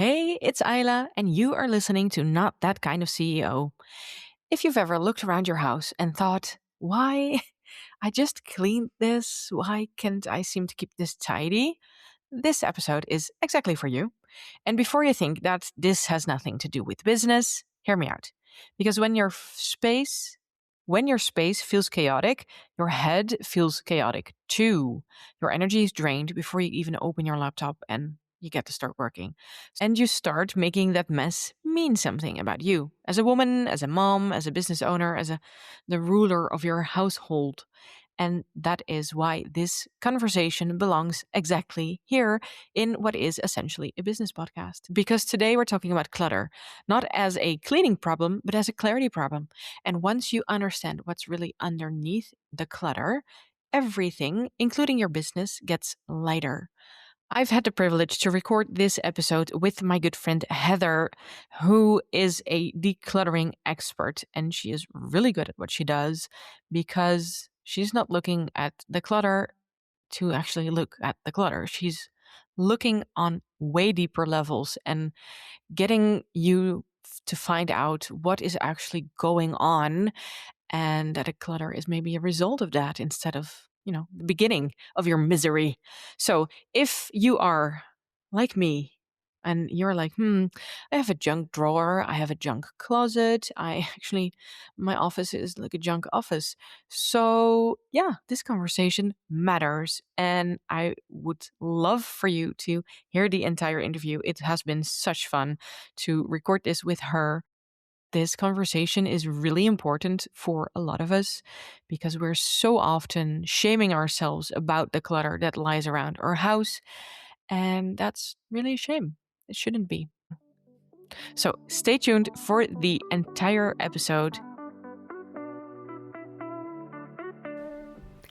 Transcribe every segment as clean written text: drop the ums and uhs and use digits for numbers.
Hey, it's Ayla, and you are listening to Not That Kind of CEO. If you've ever looked around your house and thought, why? I just cleaned this. Why can't I seem to keep this tidy? This episode is exactly for you. And before you think that this has nothing to do with business, hear me out. Because when your space feels chaotic, your head feels chaotic too. Your energy is drained before you even open your laptop and you get to start working. And you start making that mess mean something about you as a woman, as a mom, as a business owner, the ruler of your household. And that is why this conversation belongs exactly here in what is essentially a business podcast. Because today we're talking about clutter, not as a cleaning problem, but as a clarity problem. And once you understand what's really underneath the clutter, everything, including your business, gets lighter. I've had the privilege to record this episode with my good friend Heather, who is a decluttering expert, and she is really good at what she does because she's not looking at the clutter to actually look at the clutter. She's looking on way deeper levels and getting you to find out what is actually going on and that a clutter is maybe a result of that instead of the beginning of your misery. So if you are like me and you're like, I have a junk drawer, I have a junk closet, I actually, my office is like a junk office. So yeah, this conversation matters, and I would love for you to hear the entire interview. It has been such fun to record this with her. This conversation is really important for a lot of us because we're so often shaming ourselves about the clutter that lies around our house. And that's really a shame. It shouldn't be. So stay tuned for the entire episode.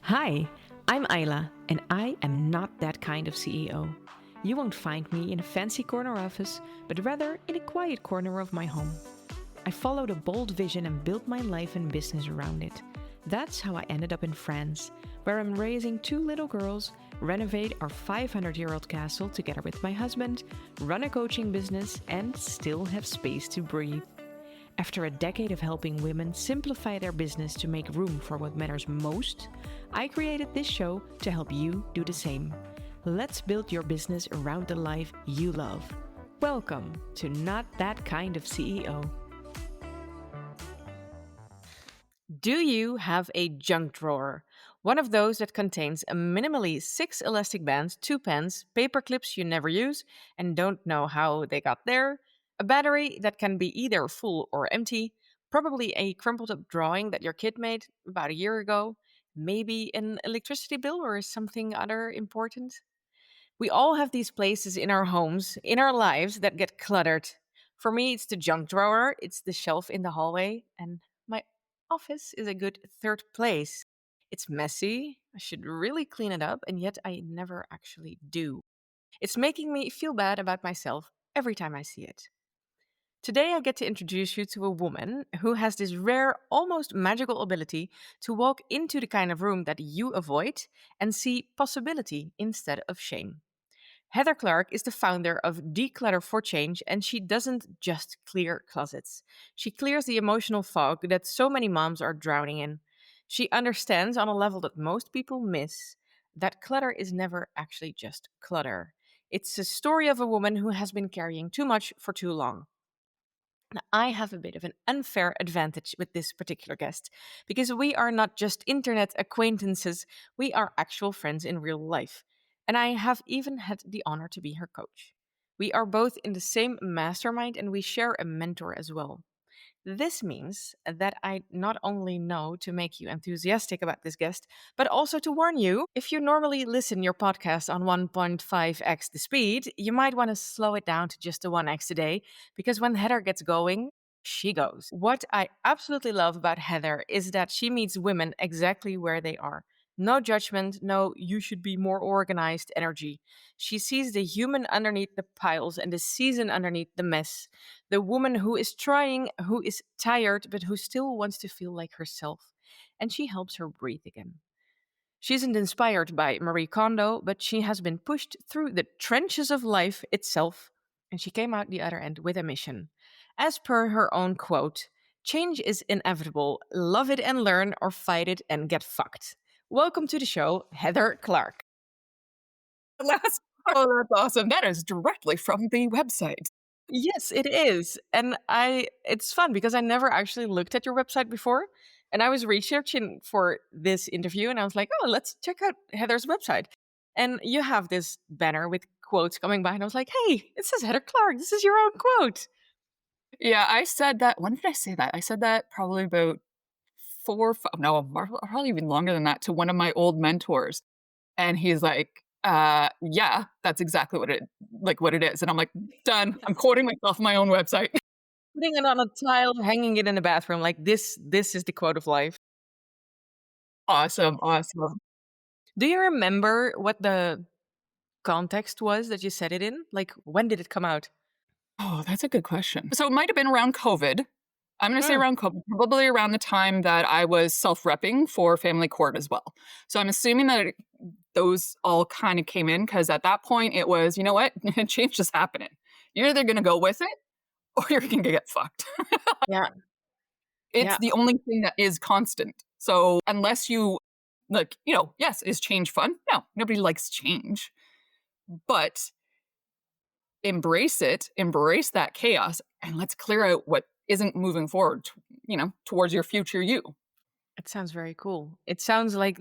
Hi, I'm Ayla, and I am not that kind of CEO. You won't find me in a fancy corner office, but rather in a quiet corner of my home. I followed a bold vision and built my life and business around it. That's how I ended up in France, where I'm raising two little girls, renovate our 500-year-old castle together with my husband, run a coaching business, and still have space to breathe. After a decade of helping women simplify their business to make room for what matters most, I created this show to help you do the same. Let's build your business around the life you love. Welcome to Not That Kind of CEO. Do you have a junk drawer? One of those that contains a minimally 6 elastic bands, 2 pens, paper clips you never use and don't know how they got there, a battery that can be either full or empty, probably a crumpled up drawing that your kid made about a year ago, maybe an electricity bill or something other important. We all have these places in our homes, in our lives that get cluttered. For me, it's the junk drawer, it's the shelf in the hallway, and my office is a good third place. It's messy, I should really clean it up, and yet I never actually do. It's making me feel bad about myself every time I see it. Today, I get to introduce you to a woman who has this rare, almost magical ability to walk into the kind of room that you avoid and see possibility instead of shame. Heather Clark is the founder of Declutter for Change, and she doesn't just clear closets. She clears the emotional fog that so many moms are drowning in. She understands on a level that most people miss that clutter is never actually just clutter. It's a story of a woman who has been carrying too much for too long. Now, I have a bit of an unfair advantage with this particular guest because we are not just internet acquaintances, we are actual friends in real life. And I have even had the honor to be her coach. We are both in the same mastermind and we share a mentor as well. This means that I not only know to make you enthusiastic about this guest, but also to warn you if you normally listen your podcast on 1.5x the speed, you might want to slow it down to just the 1x today, because when Heather gets going, she goes. What I absolutely love about Heather is that she meets women exactly where they are. No judgment, no, you should be more organized energy. She sees the human underneath the piles and the season underneath the mess. The woman who is trying, who is tired, but who still wants to feel like herself. And she helps her breathe again. She isn't inspired by Marie Kondo, but she has been pushed through the trenches of life itself. And she came out the other end with a mission. As per her own quote, change is inevitable. Love it and learn, or fight it and get fucked. Welcome to the show, Heather Clark. Last oh, that's awesome. That is directly from the website. Yes, it is. And it's fun because I never actually looked at your website before. And I was researching for this interview and I was like, oh, let's check out Heather's website. And you have this banner with quotes coming by. And I was like, hey, it says Heather Clark. This is your own quote. Yeah, I said that when did I say that? I said that probably about 4, 5 no, probably even longer than that to one of my old mentors, and he's like, yeah, that's exactly what it is," and I'm like, "Done. I'm quoting myself on my own website." Putting it on a tile, hanging it in the bathroom. Like this is the quote of life. Awesome, awesome. Do you remember what the context was that you said it in? Like, when did it come out? Oh, that's a good question. So it might have been around COVID. I'm gonna say Mm, around COVID, probably around the time that I was self-repping for family court as well. So I'm assuming that those all kinda came in because at that point it was, you know what? Change is happening. You're either gonna go with it or you're gonna get fucked. yeah, It's yeah. the only thing that is constant. So unless you like, yes, is change fun? No, nobody likes change. But embrace it, embrace that chaos, and let's clear out what isn't moving forward, towards your future you. It sounds very cool. It sounds like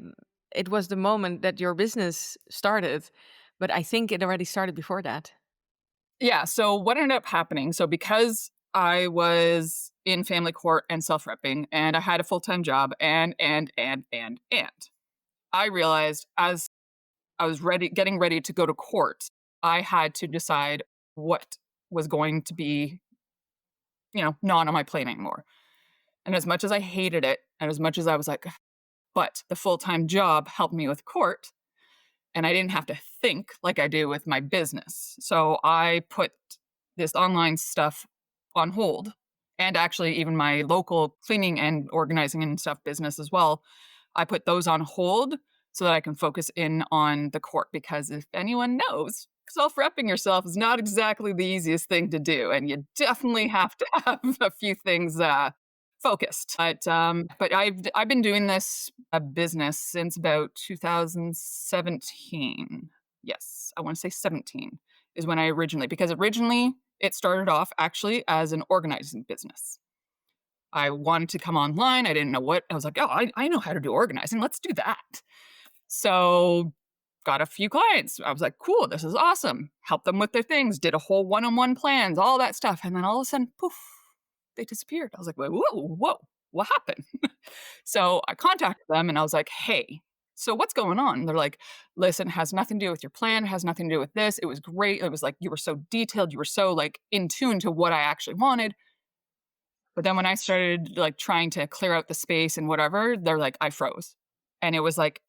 it was the moment that your business started, but I think it already started before that. Yeah. So what ended up happening? So because I was in family court and self-repping and I had a full-time job and I realized as I was getting ready to go to court, I had to decide what was going to be, not on my plate anymore. And as much as I hated it, and as much as I was like, but the full-time job helped me with court, and I didn't have to think like I do with my business. So I put this online stuff on hold, and actually even my local cleaning and organizing and stuff business as well. I put those on hold so that I can focus in on the court because if anyone knows, self-repping yourself is not exactly the easiest thing to do, and you definitely have to have a few things focused. But I've been doing this business since about 2017. Yes, I want to say 17 is when I originally it started off actually as an organizing business. I wanted to come online. I didn't know what. I was like, oh, I know how to do organizing. Let's do that. So got a few clients. I was like, cool, this is awesome. Help them with their things, did a whole one-on-one plans, all that stuff. And then all of a sudden, poof, they disappeared. I was like, whoa, what happened? So I contacted them and I was like, hey, so what's going on? And they're like, listen, it has nothing to do with your plan, it has nothing to do with this. It was great. It was like you were so detailed, you were so like in tune to what I actually wanted. But then when I started like trying to clear out the space and whatever, they're like, I froze. And it was like,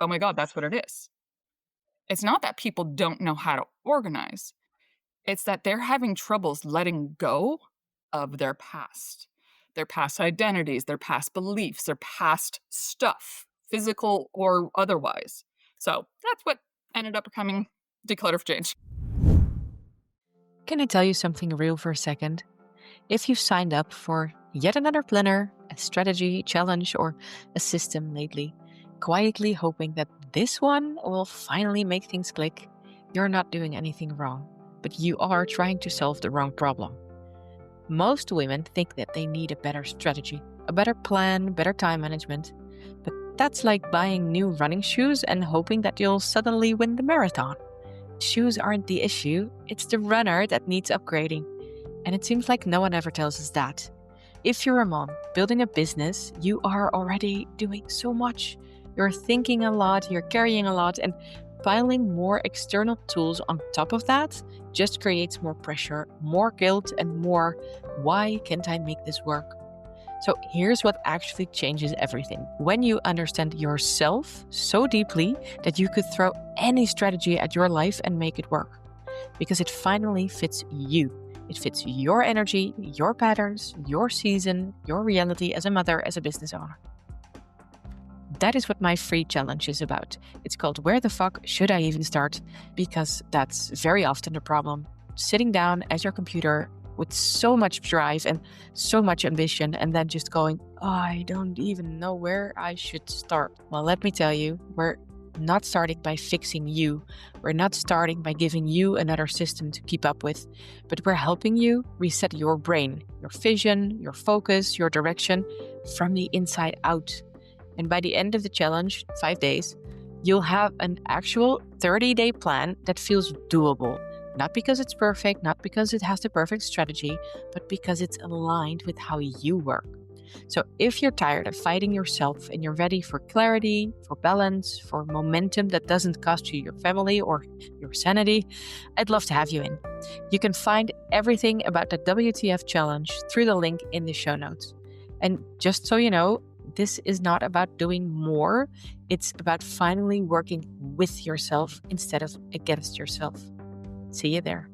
oh my God, that's what it is. It's not that people don't know how to organize. It's that they're having troubles letting go of their past identities, their past beliefs, their past stuff, physical or otherwise. So that's what ended up becoming Declutter for Change. Can I tell you something real for a second? If you've signed up for yet another planner, a strategy, challenge, or a system lately, quietly hoping that this one will finally make things click, you're not doing anything wrong, but you are trying to solve the wrong problem. Most women think that they need a better strategy, a better plan, better time management. But that's like buying new running shoes and hoping that you'll suddenly win the marathon. Shoes aren't the issue, it's the runner that needs upgrading. And it seems like no one ever tells us that. If you're a mom building a business, you are already doing so much. You're thinking a lot, you're carrying a lot, and piling more external tools on top of that just creates more pressure, more guilt, and more, why can't I make this work? So here's what actually changes everything. When you understand yourself so deeply that you could throw any strategy at your life and make it work. Because it finally fits you. It fits your energy, your patterns, your season, your reality as a mother, as a business owner. That is what my free challenge is about. It's called Where the Fuck Should I Even Start? Because that's very often the problem. sitting down at your computer with so much drive and so much ambition, and then just going, "Oh, I don't even know where I should start." Well, let me tell you, we're not starting by fixing you. We're not starting by giving you another system to keep up with, but we're helping you reset your brain, your vision, your focus, your direction from the inside out. And by the end of the challenge, 5 days, you'll have an actual 30-day plan that feels doable. Not because it's perfect, not because it has the perfect strategy, but because it's aligned with how you work. So if you're tired of fighting yourself and you're ready for clarity, for balance, for momentum that doesn't cost you your family or your sanity, I'd love to have you in. You can find everything about the WTF challenge through the link in the show notes. And just so you know, this is not about doing more. It's about finally working with yourself instead of against yourself. See you there.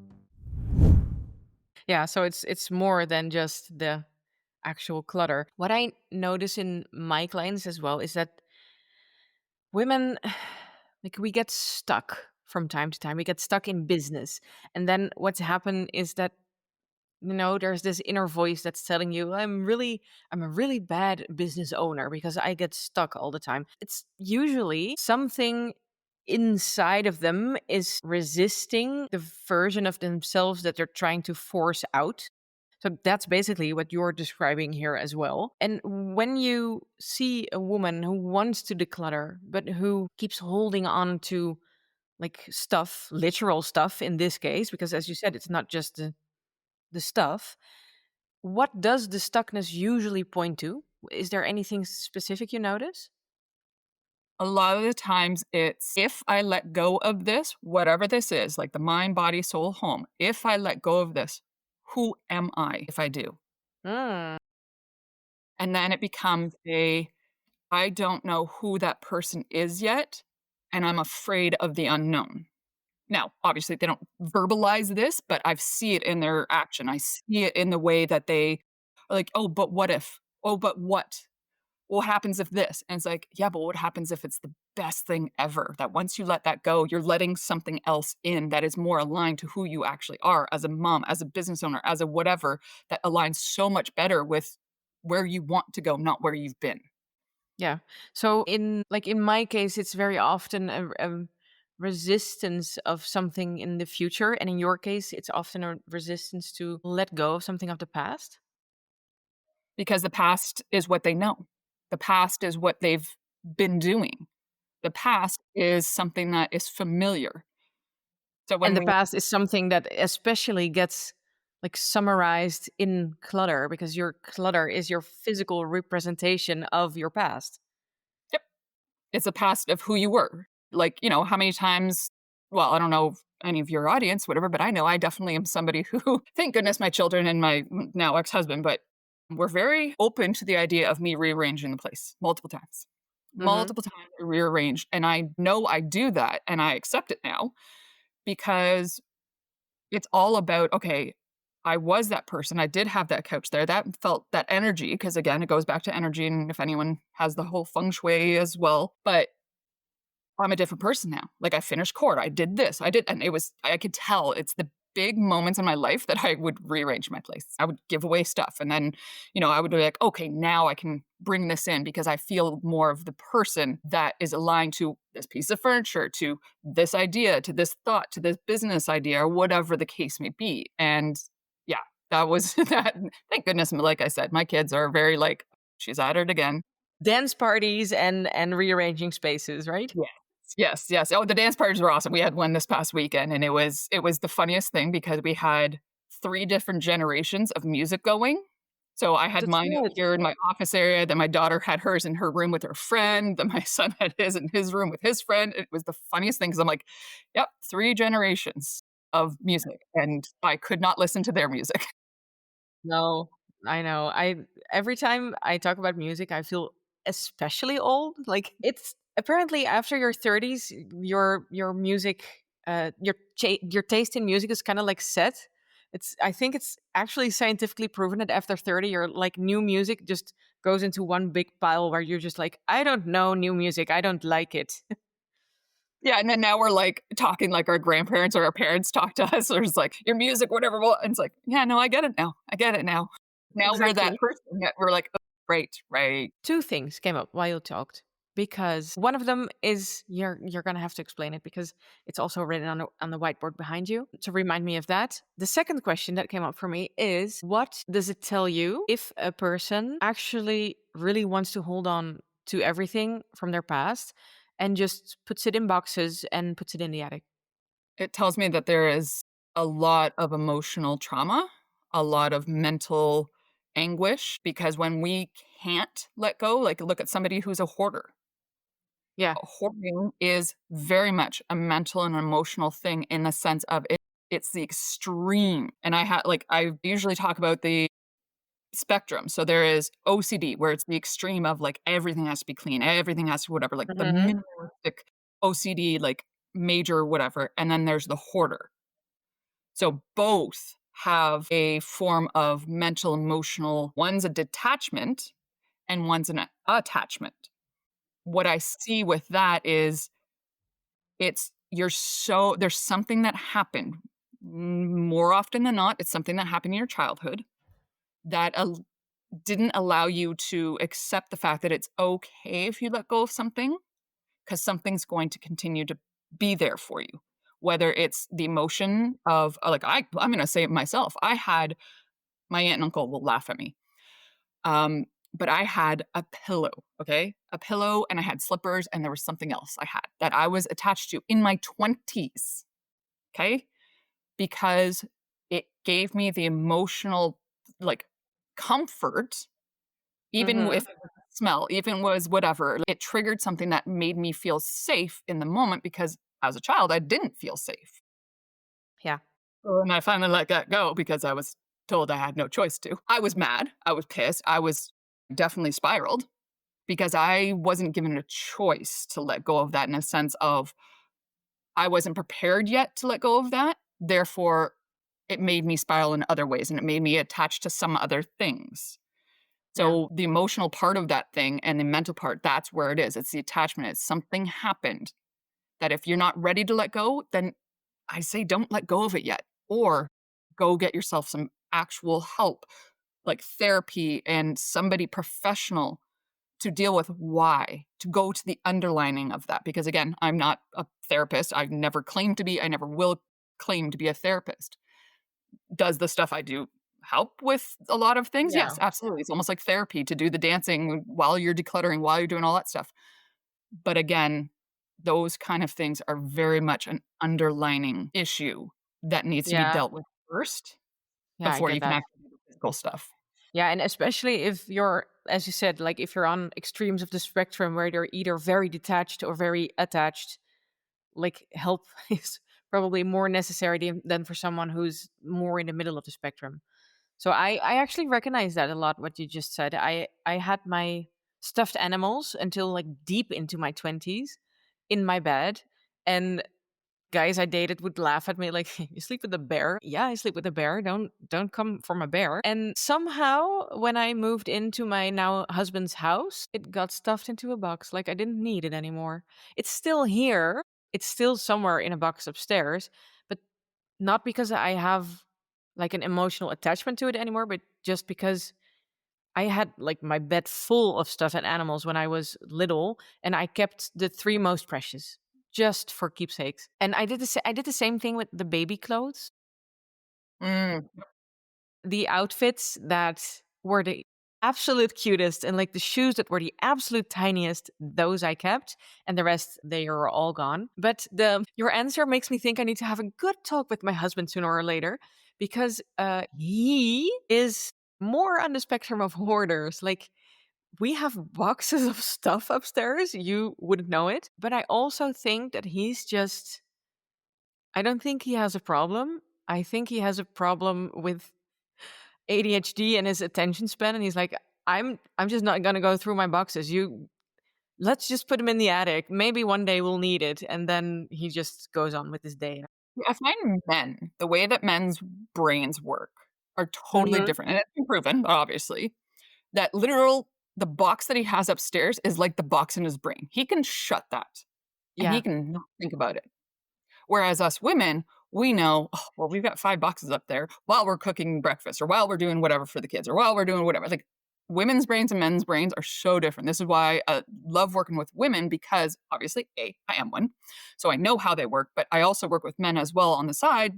Yeah, so it's more than just the actual clutter. What I notice in my clients as well is that women, like, we get stuck from time to time. We get stuck in business. And then what's happened is that, there's this inner voice that's telling you, I'm a really bad business owner because I get stuck all the time. It's usually something inside of them is resisting the version of themselves that they're trying to force out. So that's basically what you're describing here as well. And when you see a woman who wants to declutter, but who keeps holding on to like stuff, literal stuff in this case, because as you said, it's not just the stuff. What does the stuckness usually point to? Is there anything specific you notice? A lot of the times it's if I let go of this, whatever this is, like the mind, body, soul, home, if I let go of this, who am I if I do? Mm, And then it becomes a I don't know who that person is yet, and I'm afraid of the unknown. Now, obviously, they don't verbalize this, but I see it in their action. I see it in the way that they are like, "Oh, but what if? Oh, but what? What happens if this?" And it's like, "Yeah, but what happens if it's the best thing ever? That once you let that go, you're letting something else in that is more aligned to who you actually are as a mom, as a business owner, as a whatever, that aligns so much better with where you want to go, not where you've been." yeah. So in my case, it's very often a resistance of something in the future, and in your case, it's often a resistance to let go of something of the past. Because the past is what they know. The past is what they've been doing. The past is something that is familiar. So when And the we past is something that especially gets like summarized in clutter because your clutter is your physical representation of your past. Yep, it's a past of who you were. Like, how many times well, I don't know if any of your audience, whatever, but I know I definitely am somebody who thank goodness my children and my now ex-husband, but we're very open to the idea of me rearranging the place multiple times. Mhm. Multiple times rearranged, and I know I do that, and I accept it now because it's all about, okay, I was that person. I did have that couch there. That felt that energy because again, it goes back to energy and if anyone has the whole feng shui as well, but I'm a different person now. Like I finished court. I did this. I did and it was I could tell it's the big moments in my life that I would rearrange my place. I would give away stuff and then, I would be like, okay, now I can bring this in because I feel more of the person that is aligned to this piece of furniture, to this idea, to this thought, to this business idea, or whatever the case may be. And yeah, that was that. Thank goodness, like I said, my kids are very like, she's at it again. Dance parties and rearranging spaces, right? Yes. Yes, yes. Oh, the dance parties were awesome. We had one this past weekend, and it was the funniest thing because we had 3 different generations of music going. So, I had That's mine up good. here in my office area, then my daughter had hers in her room with her friend, then my son had his in his room with his friend. It was the funniest thing because 'cause I'm like, "Yep, 3 generations of music," and I could not listen to their music. No, I know. I every time I talk about music, I feel especially old. Like it's apparently after your 30s, your music, your taste in music is kind of like set. I think it's actually scientifically proven that after 30, your like new music just goes into one big pile where you're just like, I don't know new music, I don't like it. Yeah, and then now we're, like, talking like our grandparents or our parents talk to us, or it's like, "Your music, whatever, well," and it's like, "Yeah, no, I get it now. I get it now." Now we're that Exactly. person that we're like, "Oh, right, right." Two things came up while you talked because one of them is you're gonna have to explain it because it's also written on the whiteboard behind you to remind me of that. The second question that came up for me is what does it tell you if a person actually really wants to hold on to everything from their past and just puts it in boxes and puts it in the attic? It tells me that there is a lot of emotional trauma, a lot of mental anguish, because when we can't let go, like, look at somebody who's a hoarder. Yeah. Hoarding is very much a mental and emotional thing in the sense of it's the extreme, and I usually talk about the spectrum. So there is OCD, where it's the extreme of, like, everything has to be clean, everything has to whatever, like, the Hmm. minimalistic OCD, like, major whatever, and then there's the hoarder. So both have a form of mental, emotional one's a detachment and one's an attachment. What I see with that is there's something that happened, more often than not, it's something that happened in your childhood that didn't allow you to accept the fact that it's okay if you let go of something, because something's going to continue to be there for you. Whether it's the emotion of like I'm gonna say it myself. I had my aunt and uncle will laugh at me. Um, but I had a pillow, okay? A pillow and I had slippers and there was something else I had that I was attached to in my 20s, okay? Because it gave me the emotional, like, comfort, even Hmm. if it was a smell, even was whatever. It triggered something that made me feel safe in the moment because as a child, I didn't feel safe. Yeah. And I finally let that go because I was told I had no choice to. I was mad. I was pissed. I was definitely spiraled because I wasn't given a choice to let go of that in a sense of I wasn't prepared yet to let go of that. Therefore, it made me spiral in other ways and it made me attached to some other things. Yeah. So the emotional part of that thing and the mental part, that's where it is. It's the attachment. It's something happened that if you're not ready to let go, then I say don't let go of it yet. Or go get yourself some actual help, like therapy and somebody professional to deal with why, to go to the underlining of that. Because again, I'm not a therapist. I've never claimed to be, I never will claim to be a therapist. Does the stuff I do help with a lot of things? Yeah. Yes, absolutely. It's almost like therapy to do the dancing while you're decluttering, while you're doing all that stuff. But again, those kind of things are very much an underlining issue that needs to be Yeah. dealt with first Yeah, I before get you can that. actually do the physical stuff. Yeah, and especially if you're, as you said, like if you're on extremes of the spectrum where you're either very detached or very attached, like help is probably more necessary than for someone who's more in the middle of the spectrum. So I actually recognize that a lot what you just said. I had my stuffed animals until like deep into my 20s in my bed, and guys I dated would laugh at me like, "You sleep with a bear?" "Yeah, I sleep with a bear. Don't come from a bear." And somehow when I moved into my now husband's house, it got stuffed into a box like I didn't need it anymore. It's still here. It's still somewhere in a box upstairs, but not because I have like an emotional attachment to it anymore, but just because I had like my bed full of stuff and animals when I was little, and I kept the three most precious just for keepsakes. And I did the same thing with the baby clothes, Mm. the outfits that were the absolute cutest, and like the shoes that were the absolute tiniest. Those I kept, and the rest they are all gone. But the your answer makes me think I need to have a good talk with my husband sooner or later because he is more on the spectrum of hoarders. Like we have boxes of stuff upstairs. You wouldn't know it. But I also think that he's just, I don't think he has a problem. I think he has a problem with ADHD and his attention span. And he's like, I'm just not going to go through my boxes. Let's just put them in the attic. Maybe one day we'll need it. And then he just goes on with his day. I find men, the way that men's brains work are totally Hmm. different, and it's been proven, obviously, that the box that he has upstairs is like the box in his brain. He can shut that. and he Yeah. can not think about it. Whereas us women, we know, "Oh, well, we've got 5 boxes up there while we're cooking breakfast or while we're doing whatever for the kids or while we're doing whatever." Like, women's brains and men's brains are so different. This is why I love working with women because obviously, A, I am one, so I know how they work, but I also work with men as well on the side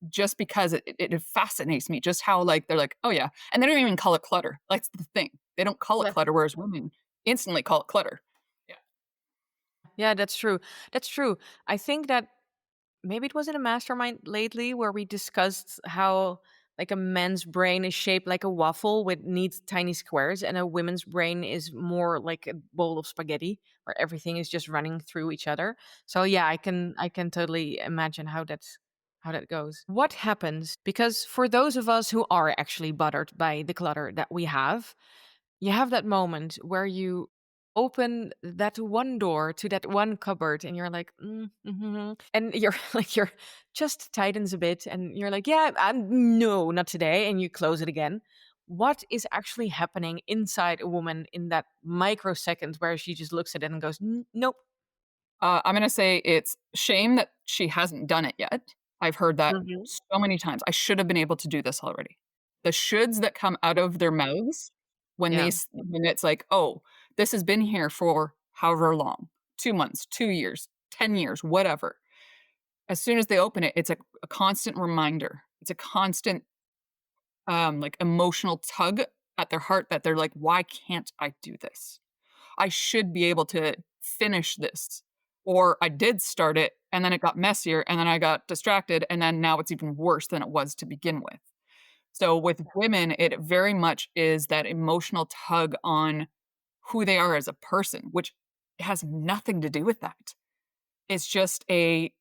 just because it fascinates me just how, like, they're like, "Oh, yeah," and they don't even call it clutter. That's the thing. They don't call it Yeah. clutter, whereas women instantly call it clutter. Yeah. Yeah, that's true. That's true. I think that maybe it was in a mastermind lately where we discussed how like a man's brain is shaped like a waffle with neat tiny squares and a women's brain is more like a bowl of spaghetti where everything is just running through each other. So yeah, I can totally imagine how that goes. What happens because for those of us who are actually bothered by the clutter that we have that moment where you open that one door to that one cupboard and you're like and you're like you're just tightens a bit and you're like yeah no not today and you close it again. What is actually happening inside a woman in that microsecond where she just looks at it and goes nope. I'm gonna say it's shame that she hasn't done it yet. I've heard that Hmm. so many times. I should have been able to do this already. The shoulds that come out of their mouths Yeah. when it's like, "Oh, this has been here for however long, 2 months, 2 years, 10 years, whatever." As soon as they open it, it's a constant reminder. It's a constant, like, emotional tug at their heart that they're like, "Why can't I do this?" I should be able to finish this. Or I did start it and then it got messier and then I got distracted and then now it's even worse than it was to begin with. So with women, it very much is that emotional tug on who they are as a person, which has nothing to do with that. It's just a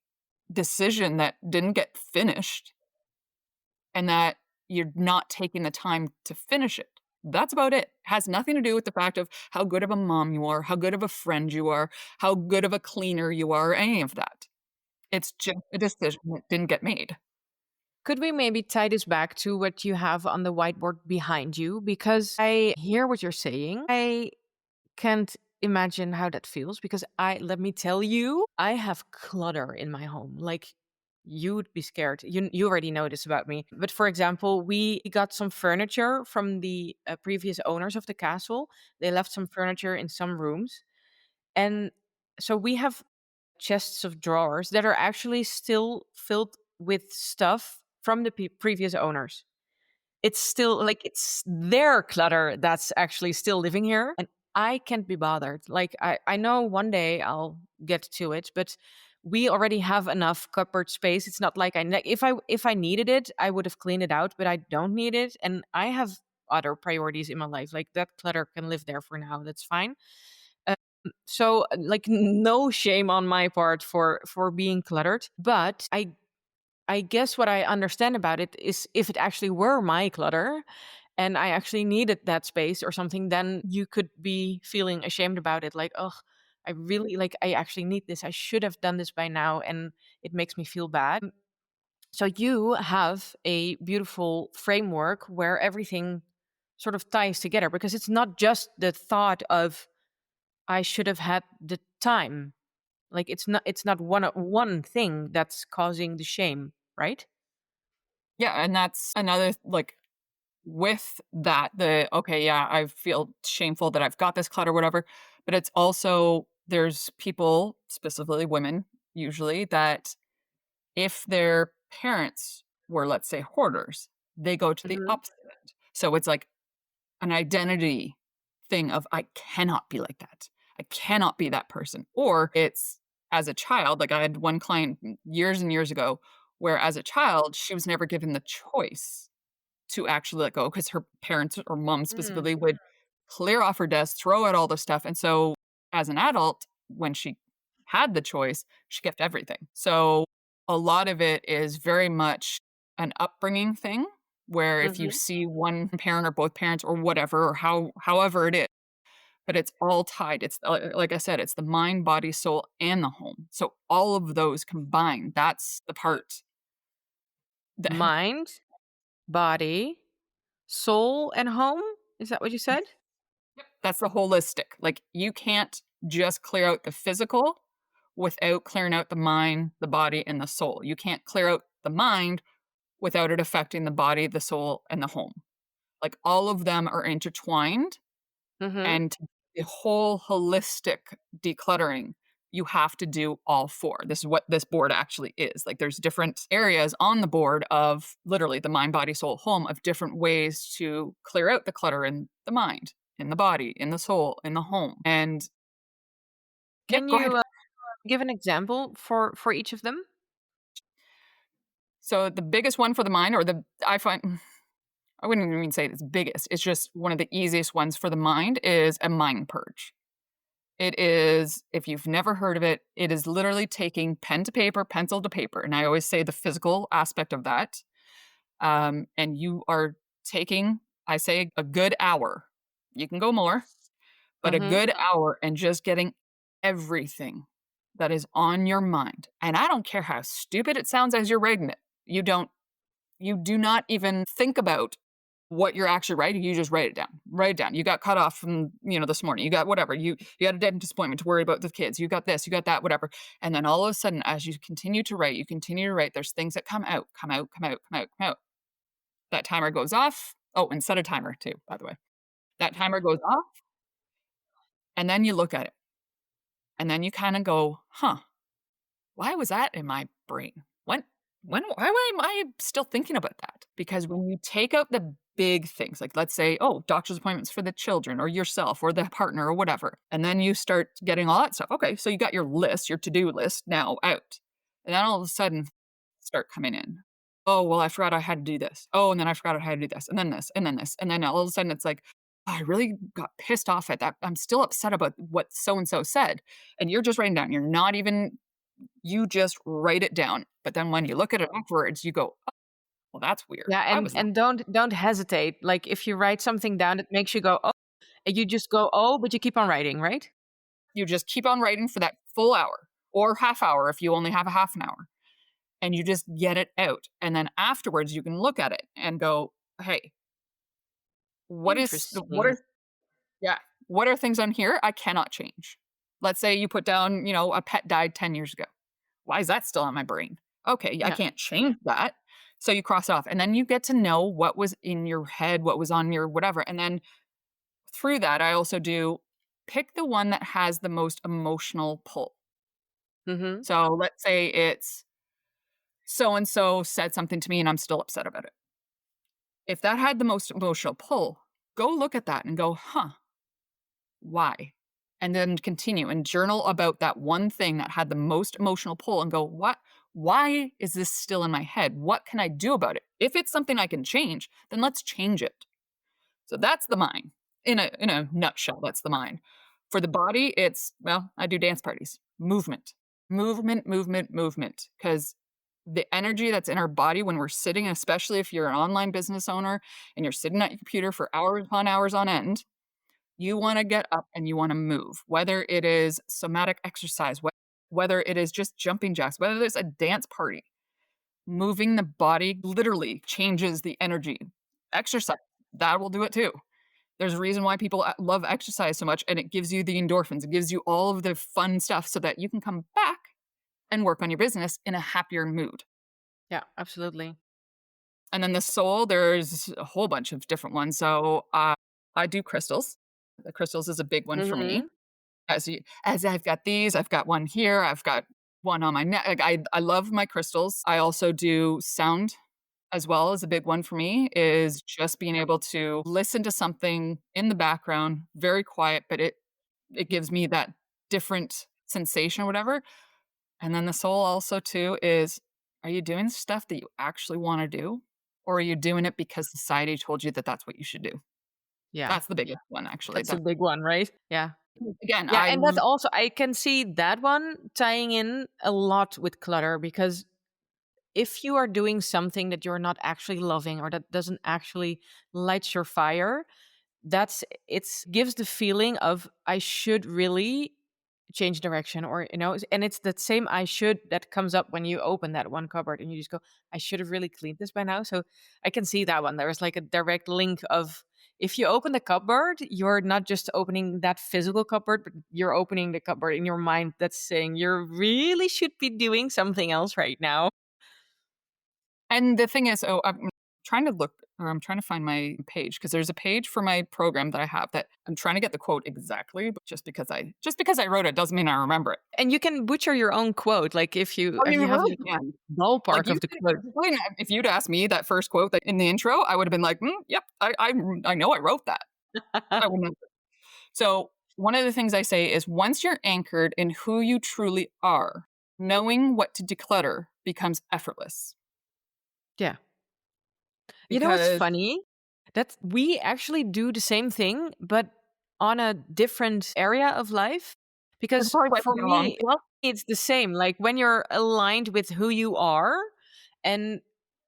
decision that didn't get finished and that you're not taking the time to finish it. That's about it. Has nothing to do with the fact of how good of a mom you are, how good of a friend you are, how good of a cleaner you are, any of that. It's just a decision that didn't get made. Could we maybe tie this back to what you have on the whiteboard behind you? Because I hear what you're saying. I can't imagine how that feels because let me tell you, I have clutter in my home. Like you'd be scared. You already know this about me. But for example, we got some furniture from the previous owners of the castle. They left some furniture in some rooms. And so we have chests of drawers that are actually still filled with stuff from the previous owners. It's still like it's their clutter that's actually still living here. And I can't be bothered. Like I know one day I'll get to it, but we already have enough cupboard space. It's not like if I needed it, I would have cleaned it out, but I don't need it. And I have other priorities in my life. Like that clutter can live there for now. That's fine. So like no shame on my part for being cluttered, but I guess what I understand about it is if it actually were my clutter and I actually needed that space or something, then you could be feeling ashamed about it. Like, oh, I really like, I actually need this. I should have done this by now. And it makes me feel bad. So you have a beautiful framework where everything sort of ties together because it's not just the thought of, I should have had the time. Like it's not one thing that's causing the shame, right? Yeah, and that's another like with that, the okay, yeah, I feel shameful that I've got this clout or whatever, but it's also there's people, specifically women, usually, that if their parents were, let's say, hoarders, they go to the Mhm. opposite end. So it's like an identity thing of I cannot be like that. I cannot be that person. Or it's as a child, like I had one client years and years ago where as a child, she was never given the choice to actually let go because her parents or mom Mm. specifically would clear off her desk, throw out all the stuff. And so as an adult, when she had the choice, she kept everything. So a lot of it is very much an upbringing thing where if you Mhm. see one parent or both parents or whatever or however it is, but it's all tied. It's like I said, it's the mind, body, soul, and the home. So all of those combined, that's the part that Mind, body, soul, and home? Is that what you said? that's the holistic. Like you can't just clear out the physical without clearing out the mind, the body, and the soul. You can't clear out the mind without it affecting the body, the soul, and the home. Like, all of them are intertwined, Mhm. and the whole holistic decluttering, you have to do all 4. This is what this board actually is. Like, there's different areas on the board of literally the mind, body, soul, home, of different ways to clear out the clutter in the mind, in the body, in the soul, in the home. And yep, Can go you ahead. give an example for each of them? So the biggest one for the mind, or the I find I wouldn't even say it's biggest. It's just one of the easiest ones for the mind is a mind purge. It is, if you've never heard of it, it is literally taking pen to paper, pencil to paper. And I always say the physical aspect of that. And you are taking, I say, a good hour. You can go more, but a Mhm. good hour, and just getting everything that is on your mind. And I don't care how stupid it sounds as you're writing it. You do not even think about what you're actually writing. You just write it down. Write it down. You got cut off from, this morning. You got whatever. You had a dentist appointment to worry about the kids. You got this, you got that, whatever. And then all of a sudden, as you continue to write, there's things that come out, come out, come out, come out, come out. That timer goes off. Oh, and set a timer too, by the way. That timer goes off, and then you look at it. And then you kind of go, huh, why was that in my brain? Why am I still thinking about that? Because when you take out the big things, like, let's say, oh, doctor's appointments for the children or yourself or the partner or whatever, and then you start getting all that stuff. Okay, so you got your list, your to-do list now out. And then all of a sudden start coming in. Oh, well, I forgot I had to do this. Oh, and then I forgot I had to do this, and then this, and then this. And then all of a sudden it's like, "Oh, I really got pissed off at that. I'm still upset about what so and so said." And you're just writing down. You're not even you just write it down. But then when you look at it afterwards, you go, "Oh, well, that's weird. Yeah, I and was wrong." and don't hesitate. Like, if you write something down that makes you go, "Oh," and you just go, "Oh," but you keep on writing, right? You just keep on writing for that full hour or half hour if you only have a half an hour, and you just get it out. And then afterwards, you can look at it and go, "Hey, what Interesting. are yeah, what are things on here I cannot change?" Let's say you put down, a pet died 10 years ago. Why is that still on my brain? Okay, I Yeah. can't change that. So you cross it off, and then you get to know what was in your head, what was on your whatever. And then through that, I also do pick the one that has the most emotional pull. Mhm. So let's say it's so and so said something to me and I'm still upset about it. If that had the most emotional pull, go look at that and go, huh, why? And then continue and journal about that one thing that had the most emotional pull and go, what? Why is this still in my head? What can I do about it? If it's something I can change, then let's change it. So that's the mind. In a nutshell, that's the mind. For the body, it's, well, I do dance parties. Movement. Movement, movement, movement. Because the energy that's in our body when we're sitting, especially if you're an online business owner and you're sitting at your computer for hours on end, you wanna get up and you wanna move. Whether it is somatic exercise, whether it is just jumping jacks, whether there's a dance party. Moving the body literally changes the energy. Exercise, that will do it too. There's a reason why people love exercise so much, and it gives you the endorphins. It gives you all of the fun stuff so that you can come back and work on your business in a happier mood. Yeah, absolutely. And then the soul, there's a whole bunch of different ones. So I do crystals. The crystals is a big one for me. Mhm. As I've got these, I've got one here, I've got one on my neck. Like, I love my crystals. I also do sound as well as a big one for me is just being able to listen to something in the background, very quiet, but it gives me that different sensation or whatever. And then the soul also too is, are you doing stuff that you actually wanna do? Or are you doing it because society told you that that's what you should do? Yeah. That's the biggest one, actually. That's a That big one, right? Yeah. again, Yeah, and that also I can see that one tying in a lot with clutter, because if you are doing something that you're not actually loving or that doesn't actually light your fire, that's it's gives the feeling of I should really change direction, or and it's that same I should that comes up when you open that one cupboard and you just go, I should have really cleaned this by now. So I can see that one. There is like a direct link of if you open the cupboard, you're not just opening that physical cupboard, but you're opening the cupboard in your mind that's saying you really should be doing something else right now. And the thing is, I'm trying to look or I'm trying to find my page because there's a page for my program that I have that I'm trying to get the quote exactly, but just because I wrote it doesn't mean I remember it. And you can butcher your own quote, like Oh, if you you have really the can. Like ballpark you of the could quote. if you'd asked me that first quote that in the intro, I would have been like, "Yep, I know I wrote that." I wouldn't have. So, one of the things I say is once you're anchored in who you truly are, knowing what to declutter becomes effortless Yeah. You know what's because funny? That we actually do the same thing, but on a different area of life. that's Because probably why for we get along me, so well. it's the same. Like when you're aligned with who you are, and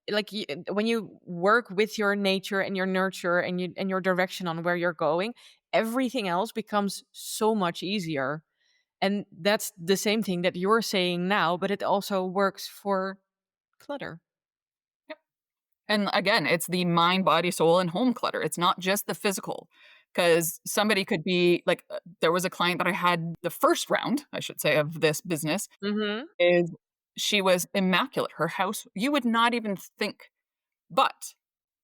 like when you work with your nature and your nurture and your direction on where you're going, everything else becomes so much easier. And that's the same thing that you're saying now, but it also works for clutter. And again, it's the mind, body, soul, and home clutter. It's not just the physical. Because somebody could be like, there was a client that I had the first round, I should say, of this business, Mm-hmm. is she was immaculate. Her house, you would not even think, but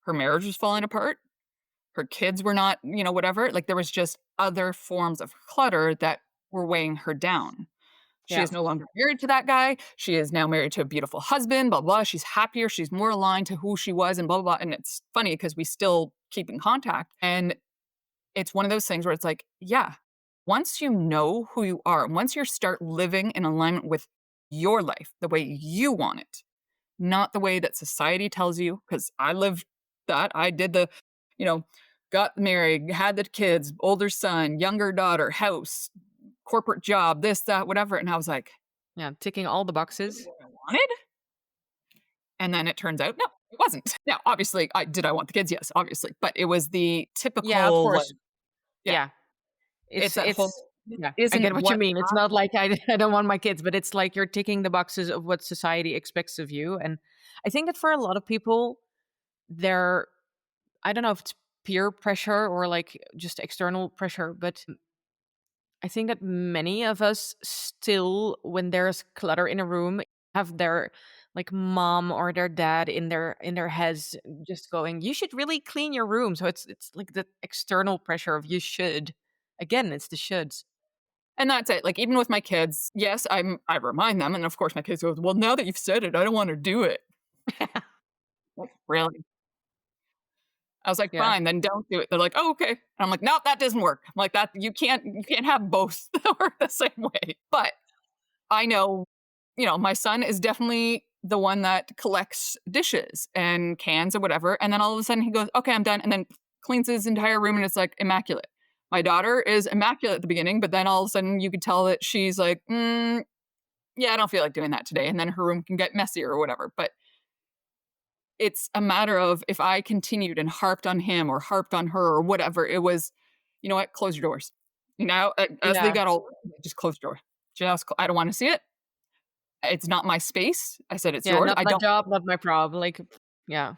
her marriage was falling apart. Her kids were not, whatever. Like there was just other forms of clutter that were weighing her down. She Yeah. is no longer married to that guy. She is now married to a beautiful husband, blah, blah. She's happier. She's more aligned to who she was and blah, blah, blah. And it's funny because we still keep in contact. And it's one of those things where it's like, yeah, once you know who you are, once you start living in alignment with your life, the way you want it, not the way that society tells you, because I lived that. I did you know, got married, had the kids, older son, younger daughter, house, corporate job, this, that, whatever. And I was like, Yeah. Ticking all the this is boxes. what I wanted. And then it turns out, no, it wasn't. Now, obviously, I want the kids? Yes, obviously. But it was the Yeah, of typical, like, course. yeah, Yeah. it's that whole, this Yeah, I isn't get what you what mean. It's not like I don't want my kids, but it's like you're ticking the boxes of what society expects of you. And I think that for a lot of people, they're I don't know if it's peer pressure or like just external pressure, but I think that many of us still, when there's clutter in a room, have their like mom or their dad in their heads just going, "You should really clean your room." So it's like the external pressure of you should. Again, it's the shoulds. and that's it. Like, even with my kids, yes, I remind them. And of course, my kids go, well, now that you've said it, I don't want to do it. Like, really? I was like, Yeah. fine, then don't do it. They're like, oh, okay. And I'm like, no, that doesn't work. I'm like, that you can't have both work the same way. But I know, my son is definitely the one that collects dishes and cans or whatever. And then all of a sudden he goes, okay, I'm done. And then cleans his entire room and it's like immaculate. My daughter is immaculate at the beginning, but then all of a sudden you could tell that she's like, yeah, I don't feel like doing that today. And then her room can get messy or whatever. But it's a matter of if I continued and harped on him or harped on her or whatever, it was, you know what, close your doors. As they Yeah. got older, just close your door. I don't want to see it. It's not my space. I said it's Yeah, yours. not I my don't. job, not my problem. Like, yeah.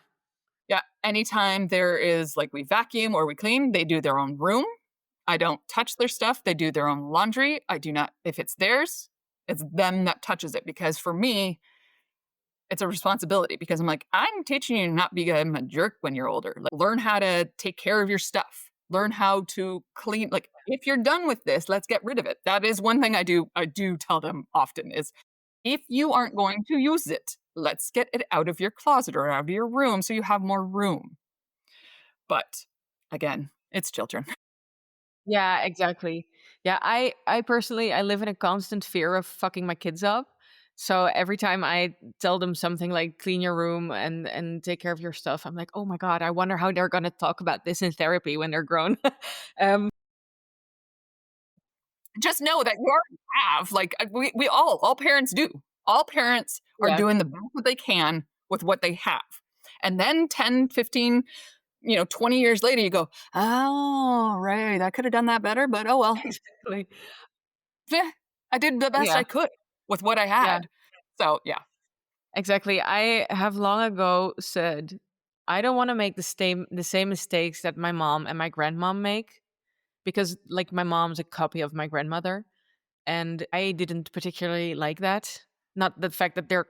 Yeah. Anytime there is like we vacuum or we clean, they do their own room. I don't touch their stuff. They do their own laundry. I do not, if it's theirs, it's them that touches it. Because for me, it's a responsibility because I'm like, I'm teaching you to not become a jerk when you're older. Like, learn how to take care of your stuff. Learn how to clean. Like, if you're done with this, let's get rid of it. That is one thing I do tell them often is if you aren't going to use it, let's get it out of your closet or out of your room so you have more room. But again, it's children. Yeah, exactly. Yeah, I personally I live in a constant fear of fucking my kids up. So every time I tell them something like clean your room and take care of your stuff, I'm like, "Oh my god, I wonder how they're going to talk about this in therapy when they're grown." um Just know that you already have, like, we all parents do. All parents are yeah, doing the best that they can with what they have. And then 10, 15, 20 years later, you go, oh, right, I could have done that better, but oh well. exactly. Yeah, I did the best Yeah. I could with what I Yeah, had. So, yeah. exactly. I have long ago said I don't want to make the same mistakes that my mom and my grandmom make, because like my mom's a copy of my grandmother, and I didn't particularly like that. Not the fact that they're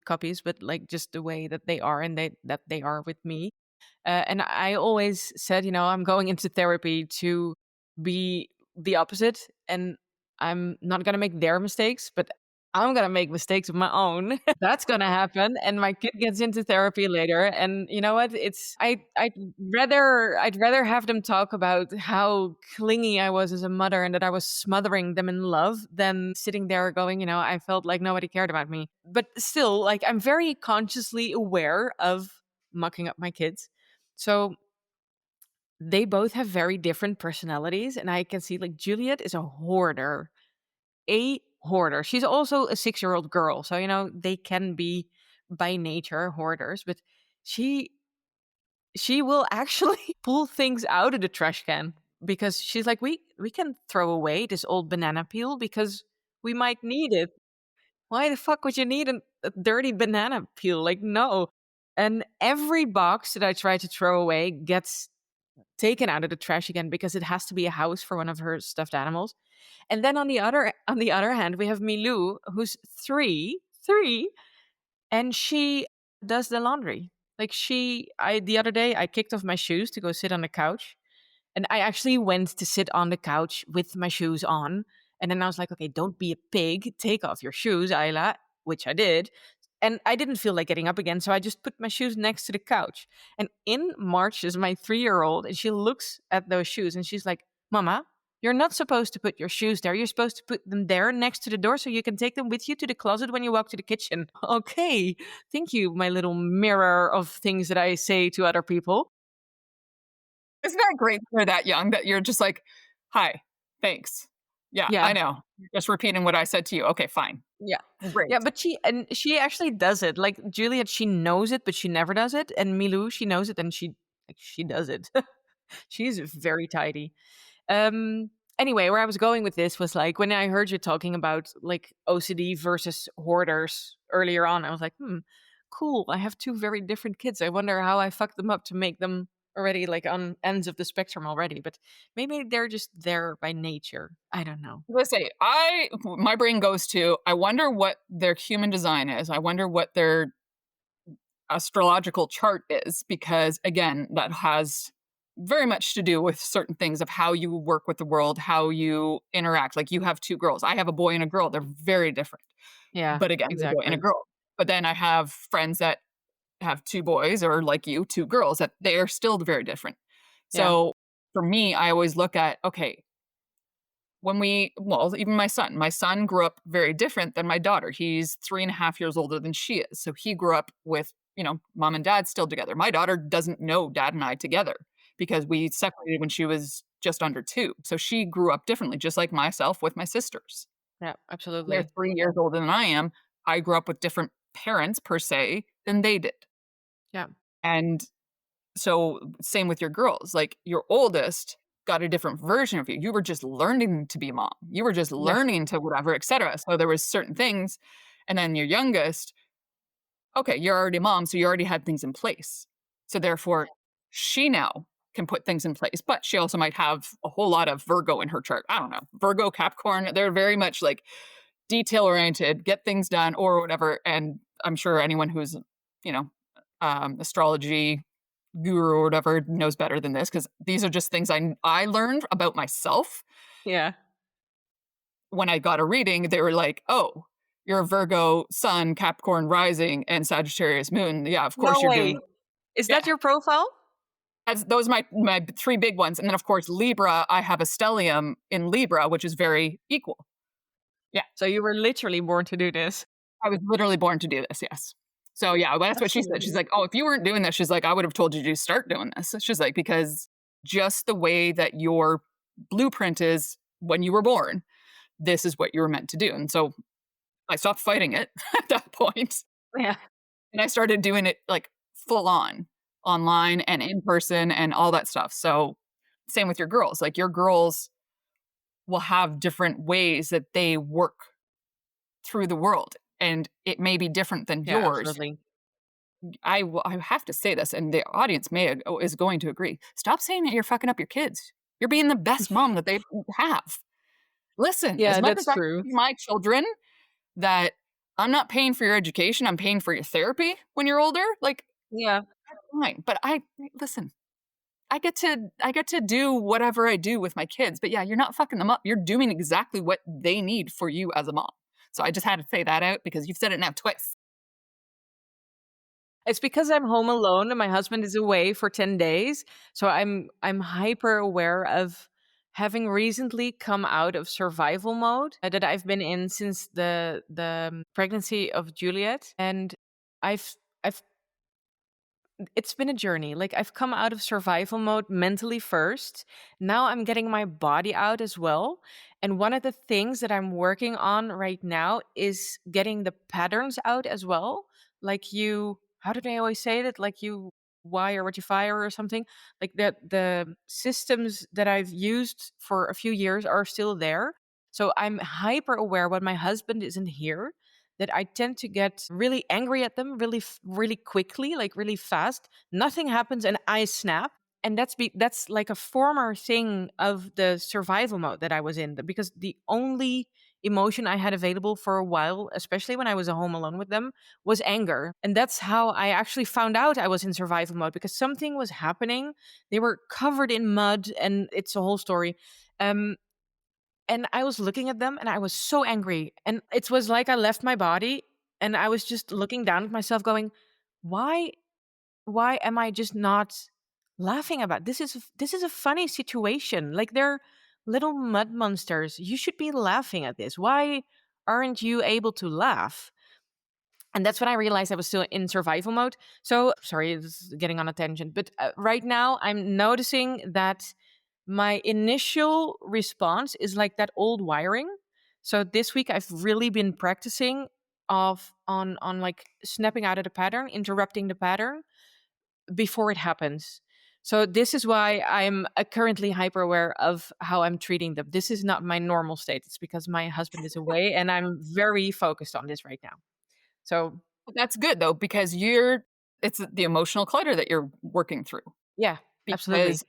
copies, but like just the way that they are, and they are with me. And I always said, I'm going into therapy to be the opposite, and I'm not gonna make their mistakes, but I'm gonna make mistakes of my own. That's gonna happen, and my kid gets into therapy later, and you know what? I'd rather have them talk about how clingy I was as a mother and that I was smothering them in love than sitting there going, I felt like nobody cared about me. But still, like I'm very consciously aware of mucking up my kids. So they both have very different personalities, and I can see like Juliet is a hoarder. She's also a 6-year-old girl, so they can be by nature hoarders, but she she will actually pull things out of the trash can because she's like, we can throw away this old banana peel because we might need it. Why the fuck would you need a dirty banana peel? Like, no. And every box that I try to throw away gets taken out of the trash again because it has to be a house for one of her stuffed animals. And then on the other hand, we have Milou, who's three, and she does the laundry. Like the other day I kicked off my shoes to go sit on the couch, and I actually went to sit on the couch with my shoes on. And then I was like, okay, don't be a pig. Take off your shoes, Ayla, which I did. And I didn't feel like getting up again. So I just put my shoes next to the couch. And in marches my 3-year-old, and she looks at those shoes and she's like, Mama, you're not supposed to put your shoes there. You're supposed to put them there next to the door so you can take them with you to the closet when you walk to the kitchen. Okay. Thank you, my little mirror of things that I say to other people. Isn't that great when you're that young that you're just like, "Hi, thanks. Yeah, I Yeah. know. Just repeating what I said to you. Okay, fine. Yeah. Yeah, Great." but she actually does it. Like Juliet, she knows it, but she never does it. And Milou, she knows it and she does it. She's very tidy. Um anyway, where I was going with this was like when I heard you talking about like OCD versus hoarders earlier on, I was like, cool. I have two very different kids. I wonder how I fucked them up to make them already like on ends of the spectrum already, but maybe they're just there by nature. I don't know. Let's say I my brain goes to, I wonder what their human design is. I wonder what their astrological chart is because, again, that has very much to do with certain things of how you work with the world, how you interact. Like, you have 2 girls. I have a boy and a girl. They're very different. Yeah, But again, they're a boy and a exactly. girl. But then I have friends that have 2 boys or like you, 2 girls that they are still very different. Yeah. So, for me, I always look at, okay, even my son grew up very different than my daughter. He's 3.5 years older than she is. So he grew up with, mom and dad still together. My daughter doesn't know dad and I together because we separated when she was just under 2. So she grew up differently, just like myself with my sisters. Yeah, They're absolutely. 3 years older than I am. I grew up with different parents per se than they did. Yeah. And so, same with your girls, like, your oldest got a different version of you. You were just learning to be mom. You were just Yeah. learning to whatever, etcetera. So, there was certain things, and then your youngest, okay, you're already mom, so you already had things in place. So, therefore, she now can put things in place, but she also might have a whole lot of Virgo in her chart. I don't know. Virgo, Capricorn, they're very much, like, detail oriented, get things done or whatever, and I'm sure anyone who's, you know, astrology guru or whatever knows better than this because these are just things I learned about myself Yeah. when I got a reading. They were like, "Oh, you're a Virgo sun, Capricorn rising, and Sagittarius moon. Yeah, of course No you're way. doing." Is that Yeah, your profile? those are my 3 big ones, and then, of course, Libra, I have a stellium in Libra, which is very equal. Yeah. So you were literally born to do this. I was literally born to do this, yes. So, yeah, well, that's what she said. She's Absolutely. like, "Oh, if you weren't doing this," she's like, "I would have told you to start doing this." She's like, "Because just the way that your blueprint is when you were born, this is what you were meant to do." And so I stopped fighting it at that point, Yeah. and I started doing it, like, full on, online and in person and all that stuff. So, same with your girls. Like, your girls will have different ways that they work through the world, and it may be different than Yeah, yours. absolutely. I have to say this, and the audience is going to agree. Stop saying that you're fucking up your kids. You're being the best mom that they have. Listen, as Yeah, much as that's I true. love my children, that I'm not paying for your education, I'm paying for your therapy when you're older, like, Yeah. fine, but I listen, I get to do whatever I do with my kids, but yeah, you're not fucking them up. You're doing exactly what they need for you as a mom. So I just had to say that out because you've said it now twice. It's because I'm home alone and my husband is away for 10 days, so I'm hyper aware of having recently come out of survival mode that I've been in since the pregnancy of Juliet, and I've it's been a journey. Like I've come out of survival mode mentally first. Now I'm getting my body out as well. And one of the things that I'm working on right now is getting the patterns out as well. Like you, how do they always say that? Like you wire what you fire or something. Like the systems that I've used for a few years are still there. So I'm hyper aware when my husband isn't here that I tend to get really angry at them really quickly, like really fast. Nothing happens and I snap. And that's like a former thing of the survival mode that I was in because the only emotion I had available for a while, especially when I was at home alone with them, was anger. And that's how I actually found out I was in survival mode because something was happening. They were covered in mud and it's a whole story. Um and I was looking at them and I was so angry. And it was like I left my body and I was just looking down at myself going, "Why why am I just not laughing about this is a funny situation. Like they're little mud monsters. You should be laughing at this. Why aren't you able to laugh?" And that's when I realized I was still in survival mode. So, sorry, this is getting on a tangent, but right now I'm noticing that my initial response is like that old wiring. So this week I've really been practicing on like snapping out of the pattern, interrupting the pattern before it happens. So this is why I'm currently hyper aware of how I'm treating them. This is not my normal state. It's because my husband is away and I'm very focused on this right now. So But that's good though, because it's the emotional clutter that you're working through yeah, absolutely. because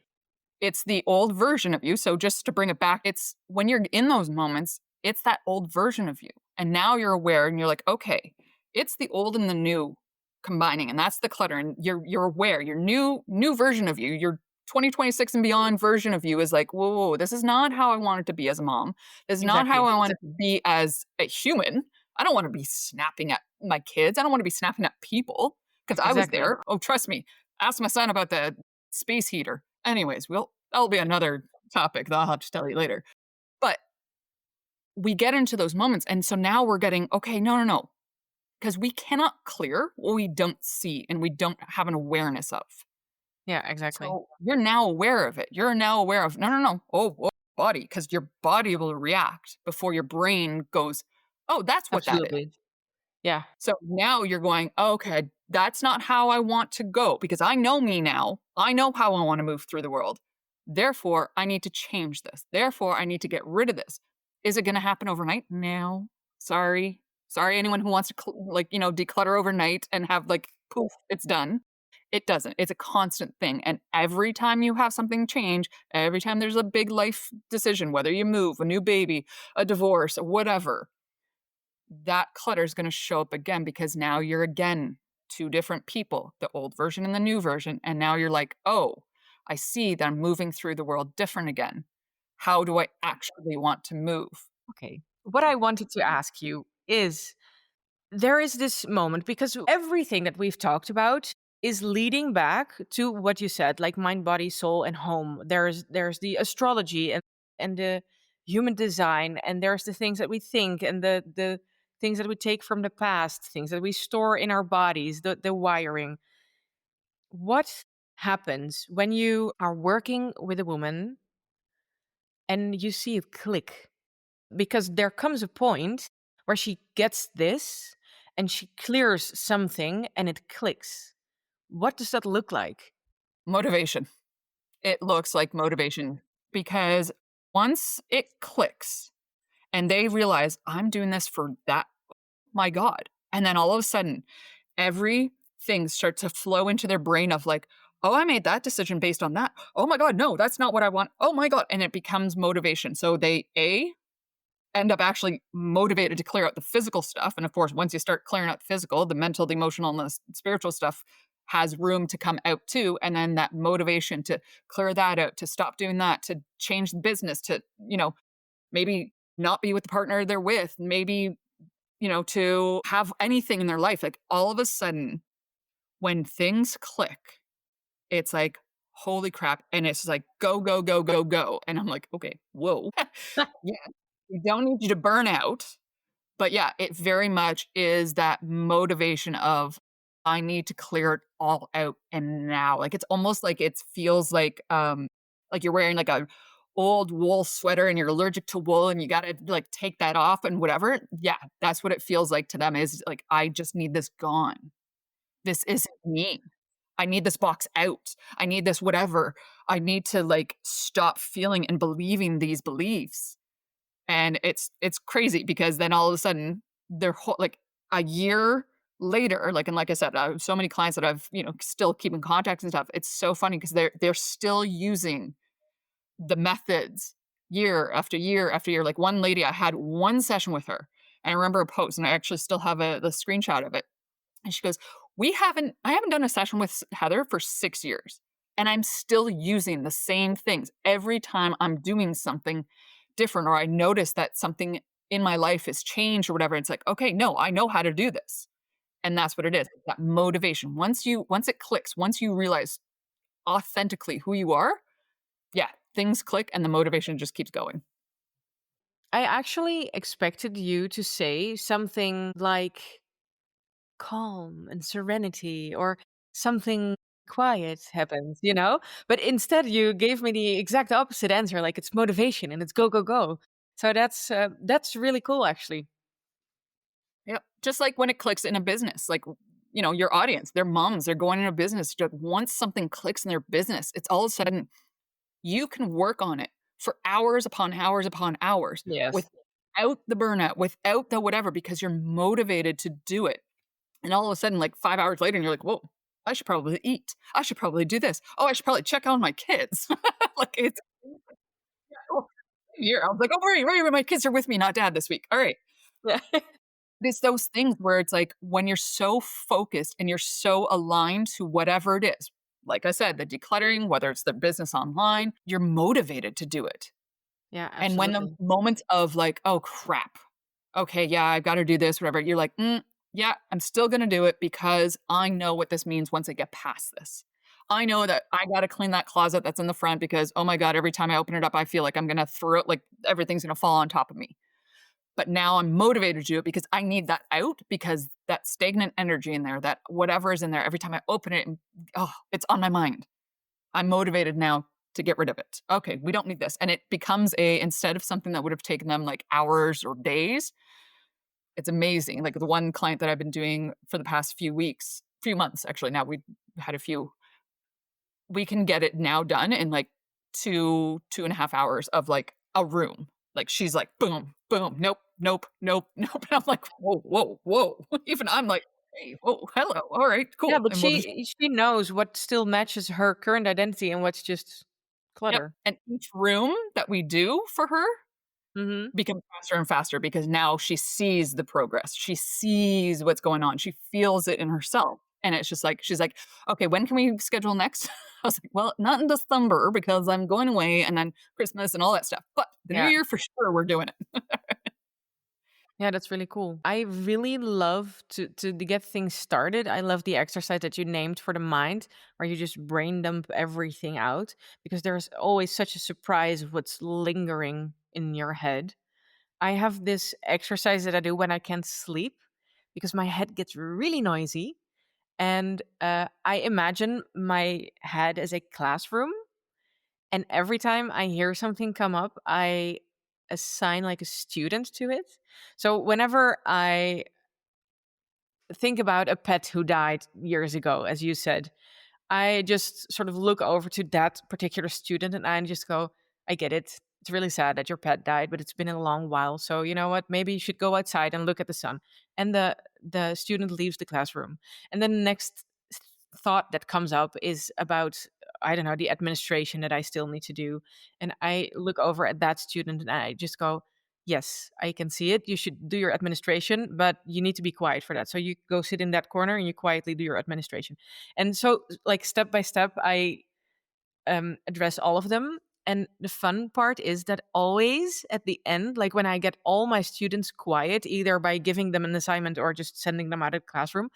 it's the old version of you. So just to bring it back, it's when you're in those moments, it's that old version of you. And now you're aware and you're like, okay, it's the old and the new combining, and that's the clutter. And you're aware, your new version of you, your 2026 and beyond version of you is like, whoa, whoa, this is not how I want it to be as a mom. This is not how Exactly. I want it to be as a human. I don't want to be snapping at my kids. I don't want to be snapping at people because I was Exactly. there. Oh, trust me. Ask my son about the space heater. Anyways, that'll be another topic that I'll have to tell you later. But we get into those moments, and so now we're getting, "Okay, no, no, no," because we cannot clear what we don't see and we don't have an awareness of. Yeah, exactly. So you're now aware of it. You're now aware of, "No, no, no. Oh, body," because your body will react before your brain goes, "Oh, that's what that is." Absolutely. Yeah. So now you're going, okay, that's not how I want to go because I know me now. I know how I want to move through the world. Therefore, I need to change this. Therefore, I need to get rid of this. Is it going to happen overnight? No. Sorry. Sorry, anyone who wants to declutter overnight and have like poof, it's done. It doesn't. It's a constant thing. And every time you have something change, every time there's a big life decision, whether you move, a new baby, a divorce, whatever, that clutter is going to show up again because now you're again two different people, the old version and the new version. And now you're like, oh, I see that I'm moving through the world different again. How do I actually want to move? Okay. What I wanted to ask you is there is this moment because everything that we've talked about is leading back to what you said, like mind, body, soul, and home. There's the astrology and the human design, and there's the things that we think and the things that we take from the past, things that we store in our bodies, the wiring. What happens when you are working with a woman and you see it click? Because there comes a point where she gets this and she clears something and it clicks. What does that look like? Motivation. It looks like motivation because once it clicks and they realize I'm doing this for that, my God. And then all of a sudden, every things start to flow into their brain of like, "Oh, I made that decision based on that. Oh my god, no, that's not what I want. Oh my god." And it becomes motivation. So they end up actually motivated to clear out the physical stuff. And of course, once you start clearing out the physical, the mental, the emotional, and the spiritual stuff has room to come out too. And then that motivation to clear that out, to stop doing that, to change the business, to, maybe not be with the partner they're with, maybe, to have anything in their life. Like all of a sudden, when things click, it's like, holy crap. And it's like, go, go, go, go, go. And I'm like, okay, whoa. Yeah. We don't need you to burn out. But yeah, it very much is that motivation of, I need to clear it all out and now. Like, it's almost like it feels like you're wearing like a old wool sweater and you're allergic to wool and you gotta like take that off and whatever. Yeah, that's what it feels like to them is like, I just need this gone. This isn't me. I need this box out. I need this whatever. I need to like stop feeling and believing these beliefs. And it's crazy because then all of a sudden, their whole like, a year later, like and like I said, I have so many clients that I've, still keep in contact and stuff. It's so funny because they're still using the methods year after year after year. Like, one lady, I had one session with her, and I remember a post, and I actually still have the screenshot of it, and she goes, I haven't done a session with Heather for 6 years, and I'm still using the same things every time I'm doing something different, or I notice that something in my life has changed or whatever. It's like, okay, no, I know how to do this. And that's what it is. That motivation. Once it clicks, once you realize authentically who you are, yeah, things click and the motivation just keeps going. I actually expected you to say something like calm and serenity or something quiet happens, you know? But instead, you gave me the exact opposite answer, like it's motivation and it's go, go, go. So that's really cool, actually. Yep. Just like when it clicks in a business, like, your audience, their moms, they're going in a business. Once something clicks in their business, it's all of a sudden you can work on it for hours upon hours upon hours Yes. without the burnout, without the whatever, because you're motivated to do it. And all of a sudden, like 5 hours later, and you're like, whoa, I should probably eat. I should probably do this. Oh, I should probably check on my kids. Like it's here. I was like, oh, right. My kids are with me, not dad this week. All right. Yeah. It's those things where it's like when you're so focused and you're so aligned to whatever it is, like I said, the decluttering, whether it's the business online, you're motivated to do it. Yeah, And when the absolutely. moments of like, oh crap, okay, yeah, I've got to do this, whatever, you're like, yeah, I'm still going to do it because I know what this means once I get past this. I know that I got to clean that closet that's in the front because, oh my God, every time I open it up, I feel like I'm going to throw it, like everything's going to fall on top of me. But now I'm motivated to do it because I need that out because that stagnant energy in there, that whatever is in there, every time I open it, oh, it's on my mind. I'm motivated now to get rid of it. Okay, we don't need this. And it becomes instead of something that would have taken them like hours or days, it's amazing. Like the one client that I've been doing for the past few months, actually, now we've had a few, we can get it now done in like 2.5 hours of like a room. Like she's like, boom, boom, nope, nope, nope, nope. And I'm like, whoa, whoa, whoa. Even I'm like, hey, whoa, hello. All right, Yeah, cool. but And we'll just, she knows what still matches her current identity and what's just yep. clutter. And each room that we do for her Mhm. becomes faster and faster because now she sees the progress. She sees what's going on. She feels it in herself. And it's just like, she's like, okay, when can we schedule next? I was like, well, not in December because I'm going away and then Christmas and all that stuff. But the new Yeah. year for sure, we're doing it. Yeah, that's really cool. I really love to get things started. I love the exercise that you named for the mind, where you just brain dump everything out because there's always such a surprise of what's lingering in your head. I have this exercise that I do when I can't sleep because my head gets really noisy, and I imagine my head as a classroom. And every time I hear something come up, I assign like a student to it. So whenever I think about a pet who died years ago, as you said, I just sort of look over to that particular student and I just go, I get it. It's really sad that your pet died, but it's been a long while. So you know what? Maybe you should go outside and look at the sun. And the student leaves the classroom. And then the next thought that comes up is about, I don't know, the administration that I still need to do. And I look over at that student and I just go, yes, I can see it. You should do your administration, but you need to be quiet for that. So you go sit in that corner and you quietly do your administration. And so, like, step by step, I address all of them. And the fun part is that always at the end, like when I get all my students quiet, either by giving them an assignment or just sending them out of the classroom,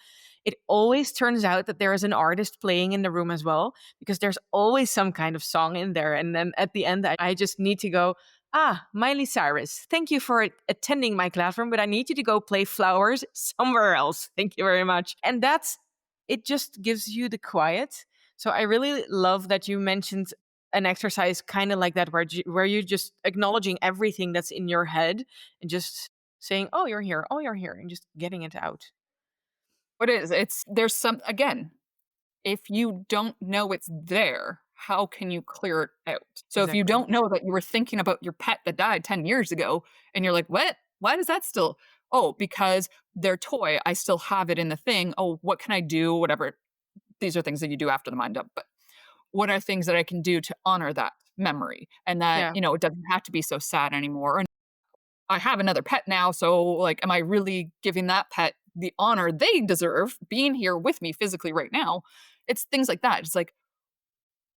it always turns out that there is an artist playing in the room as well, because there's always some kind of song in there. And then at the end, I just need to go, ah, Miley Cyrus, thank you for attending my classroom, but I need you to go play flowers somewhere else. Thank you very much. And it just gives you the quiet. So I really love that you mentioned an exercise kind of like that, where you're just acknowledging everything that's in your head and just saying, "Oh, you're here. Oh, you're here," and just getting it out. What is it's there's some again, if you don't know it's there, how can you clear it out? So if you Exactly. don't know that you were thinking about your pet that died 10 years ago and you're like, "What? Why does that still?" "Oh, because their toy, I still have it in the thing. Oh, what can I do?" Whatever. These are things that you do after the mind dump, but what are things that I can do to honor that memory and that, Yeah. it doesn't have to be so sad anymore, and I have another pet now, so, like, am I really giving that pet the honor they deserve being here with me physically right now? It's things like that. It's like,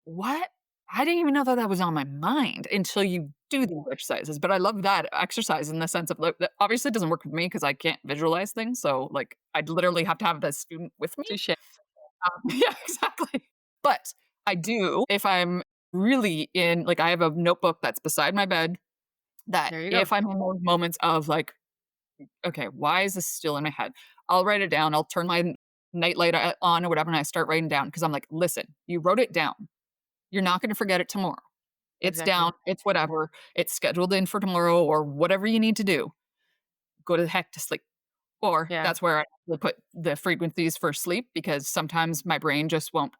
"What? I didn't even know that that was on my mind," until you do these exercises, but I love that exercise in the sense of, like, that obviously it doesn't work with me because I can't visualize things, so, like, I'd literally have to have the student with me. Touche. Yeah, exactly. But I do if I'm really in like, I have a notebook that's beside my bed that There you go. if I'm in those moments of, like, "Okay, why is this still in my head?" I'll write it down, I'll turn my nightlight on or whatever, and I start writing down because 'cause I'm like, "Listen, you wrote it down. You're not gonna forget it tomorrow. It's Exactly. down, it's whatever, it's scheduled in for tomorrow or whatever you need to do. Go to the heck to sleep." Or Yeah. that's where I will put the frequencies for sleep because sometimes my brain just won't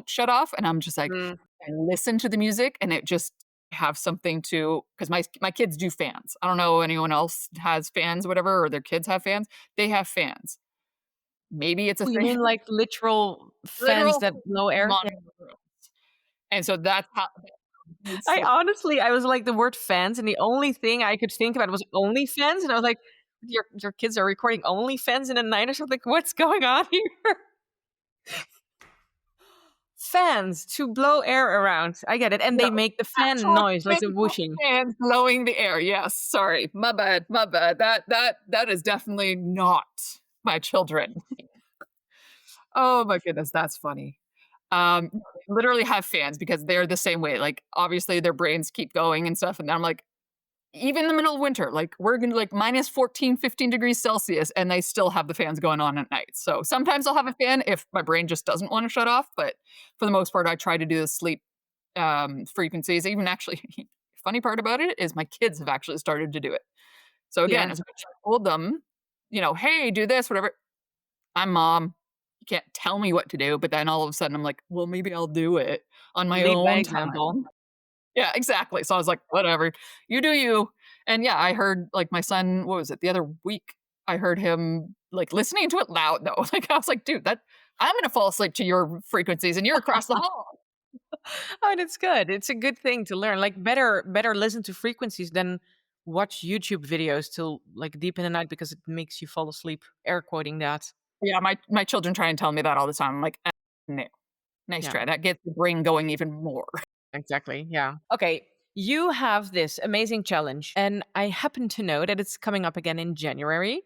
shut off, and I'm just like, Mm, I listen to the music, and it just have something to because my kids do fans. I don't know anyone else has fans, whatever, or their kids have fans. They have fans. Maybe it's a oh, you thing, mean like literal fans literal that blow air? Yeah. monitor rooms, and so that's how they need I sleep. honestly, I was like the word fans, and the only thing I could think about was OnlyFans, and I was like, your kids are recording OnlyFans in the night or something? What's going on here? Fans to blow air around. I get it, and they No, make the fan actual noise, like the physical whooshing. fans blowing the air. Yes, sorry, my bad, my bad. That is definitely not my children. Oh my goodness, that's funny. No, they literally have fans because they're the same way, like, obviously, their brains keep going and stuff, and I'm like even in the middle of winter, like, we're gonna, like, minus 14, 15 degrees Celsius, and they still have the fans going on at night, so sometimes I'll have a fan if my brain just doesn't wanna shut off, but for the most part, I try to do the sleep, frequencies, even actually funny part about it is my kids have actually started to do it. So, again, Yeah, as much as I told them, "Hey, do this, whatever." I'm mom. You can't tell me what to do, but then all of a sudden I'm like, "Well, maybe I'll do it on my lead by own example. time." Yeah, exactly. So I was like, "Whatever. You do you." And yeah, I heard, like, my son what was it? The other week, I heard him, like, listening to it loud, though. Like, I was like, "Dude, that I'm gonna fall asleep to your frequencies, and you're across the hall." Oh, and it's good. It's a good thing to learn. Like better listen to frequencies than watch YouTube videos till like deep in the night because it makes you fall asleep. Air quoting that. Yeah, my children try and tell me that all the time. I'm like, no. Nice Yeah, try. That gets the brain going even more." exactly. Yeah. Okay. You have this amazing challenge, and I happen to know that it's coming up again in January.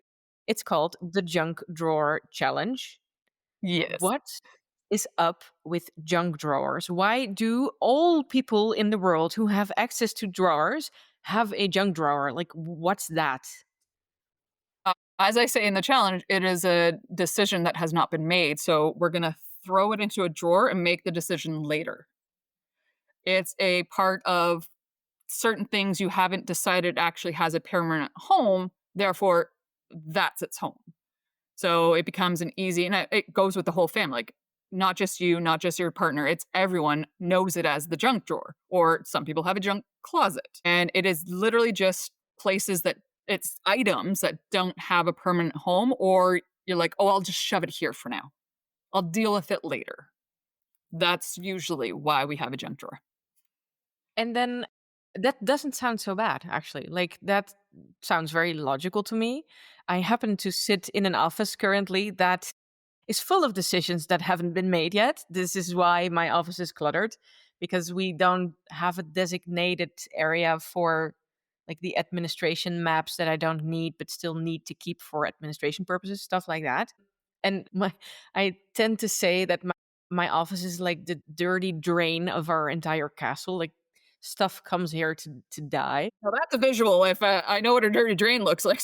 It's called the Junk Drawer Challenge. Yes. What is up with junk drawers? Why do all people in the world who have access to drawers have a junk drawer? Like, what's that? As I say in the challenge, it is a decision that has not been made, so we're gonna throw it into a drawer and make the decision later. It's a part of certain things you haven't decided actually has a permanent home, therefore, that's its home. So it becomes an easy and it goes with the whole family, like, not just you, not just your partner, it's everyone knows it as the junk drawer, or some people have a junk closet, and it is literally just places that it's items that don't have a permanent home, or you're like, "Oh, I'll just shove it here for now." I'll deal with it later. That's usually why we have a junk drawer. And then that doesn't sound so bad, actually. Like, that sounds very logical to me. I happen to sit in an office currently that is full of decisions that haven't been made yet. This is why my office is cluttered, because we don't have a designated area for like the administration maps that I don't need but still need to keep for administration purposes, stuff like that. And I tend to say that my office is like the dirty drain of our entire castle. Like, stuff comes here to die. Well, that's a visual if I know what a dirty drain looks like.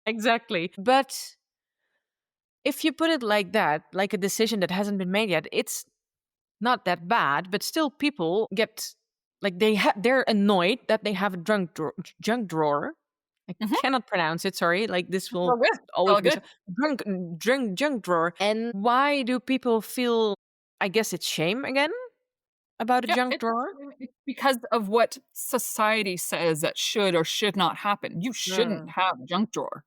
Exactly. But if you put it like that, like a decision that hasn't been made yet, it's not that bad, but still people get like they're annoyed that they have a junk drawer. I Mhm. cannot pronounce it, sorry. Like, this It's all will good. It's always all be good. so junk drawer. And why do people feel, I guess it's shame again about a Yep, junk drawer? it's because of what society says that should or should not happen. You shouldn't Mm, have a junk drawer.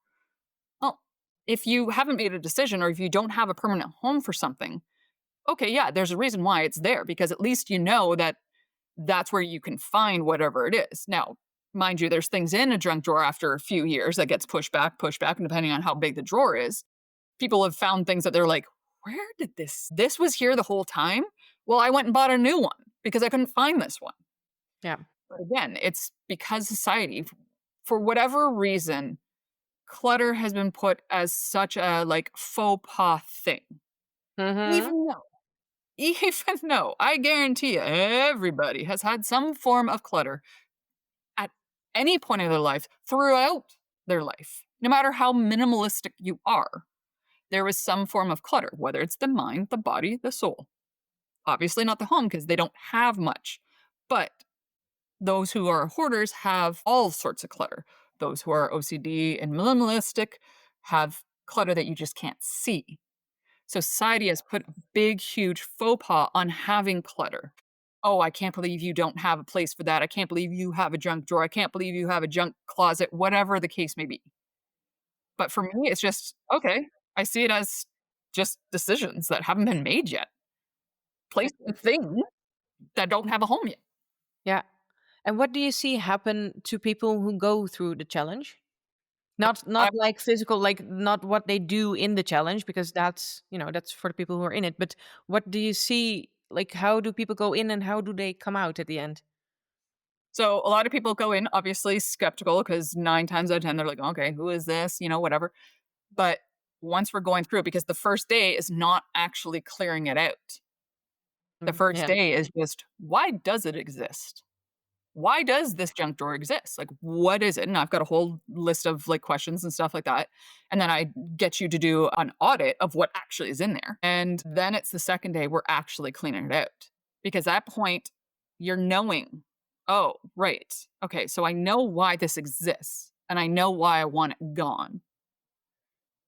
Well, if you haven't made a decision or if you don't have a permanent home for something, okay, yeah, there's a reason why it's there because at least you know that that's where you can find whatever it is. Now, mind you, there's things in a junk drawer after a few years that gets pushed back, and depending on how big the drawer is, people have found things that they're like, where did this was here the whole time? Well, I went and bought a new one because I couldn't find this one. yeah. But again, it's because society, for whatever reason, clutter has been put as such a like faux pas thing. Mm-hmm. Even though, even though I guarantee you, everybody has had some form of clutter at any point in their life throughout their life, no matter how minimalistic you are. There was some form of clutter, whether it's the mind, the body, the soul. Obviously, not the home because they don't have much. But those who are hoarders have all sorts of clutter. Those who are OCD and minimalistic have clutter that you just can't see. Society has put a big, huge faux pas on having clutter. Oh, I can't believe you don't have a place for that. I can't believe you have a junk drawer. I can't believe you have a junk closet, whatever the case may be. But for me, it's just, okay, I see it as just decisions that haven't been made yet. Place the thing that don't have a home yet. Yeah. And what do you see happen to people who go through the challenge? Not I like physical, like not what they do in the challenge, because that's, that's for the people who are in it. But what do you see? Like, how do people go in and how do they come out at the end? So a lot of people go in obviously skeptical because 9 times out of 10 they're like, "Okay, who is this?" Whatever. But once we're going through it because the first day is not actually clearing it out. The Mm, first yeah. day is just, "Why does it exist? Why does this junk drawer exist? Like, what is it?" And I've got a whole list of, like, questions and stuff like that, and then I get you to do an audit of what actually is in there, and then it's the second day we're actually cleaning it out. Because at that point, you're knowing, "Oh, right. Okay, so I know why this exists, and I know why I want it gone."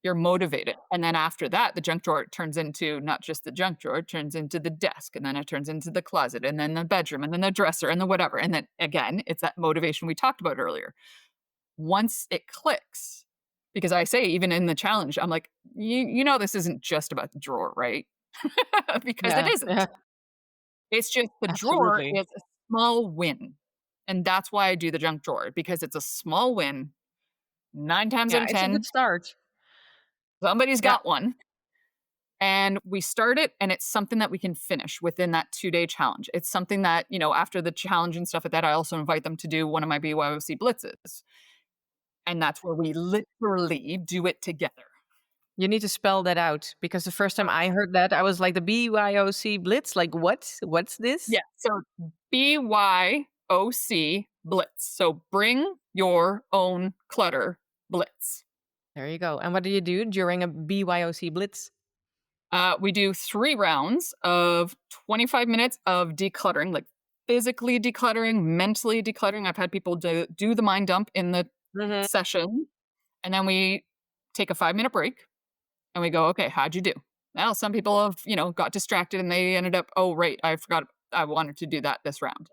You're motivated, and then after that, the junk drawer turns into not just the junk drawer, it turns into the desk, and then it turns into the closet, and then the bedroom, and then the dresser, and the whatever, and then, again, it's that motivation we talked about earlier. Once it clicks because I say even in the challenge, I'm like, You know this isn't just about the drawer, right?" Because it Yeah. Yeah. isn't. It's just the drawer Absolutely. is a small win, and that's why I do the junk drawer, because it's a small win. 9 times out Yeah. of It's a good 10, start. somebody's Yeah. got one. And we start it, and it's something that we can finish within that 2-day challenge. It's something that, after the challenge and stuff like that, I also invite them to do one of my BYOC blitzes. And that's where we literally do it together. You need to spell that out, because the first time I heard that, I was like, the BYOC Blitz. Like, what? What's this? Yeah. So BYOC blitz. So bring your own clutter blitz. There you go. And what do you do during a BYOC Blitz? We do 3 rounds of 25 minutes of decluttering, like physically decluttering, mentally decluttering. I've had people do the mind dump in the Hmm. session. And then we take a 5-minute break and we go, okay, how'd you do? Well, some people have, got distracted and they ended up, oh, right, I forgot I wanted to do that this round.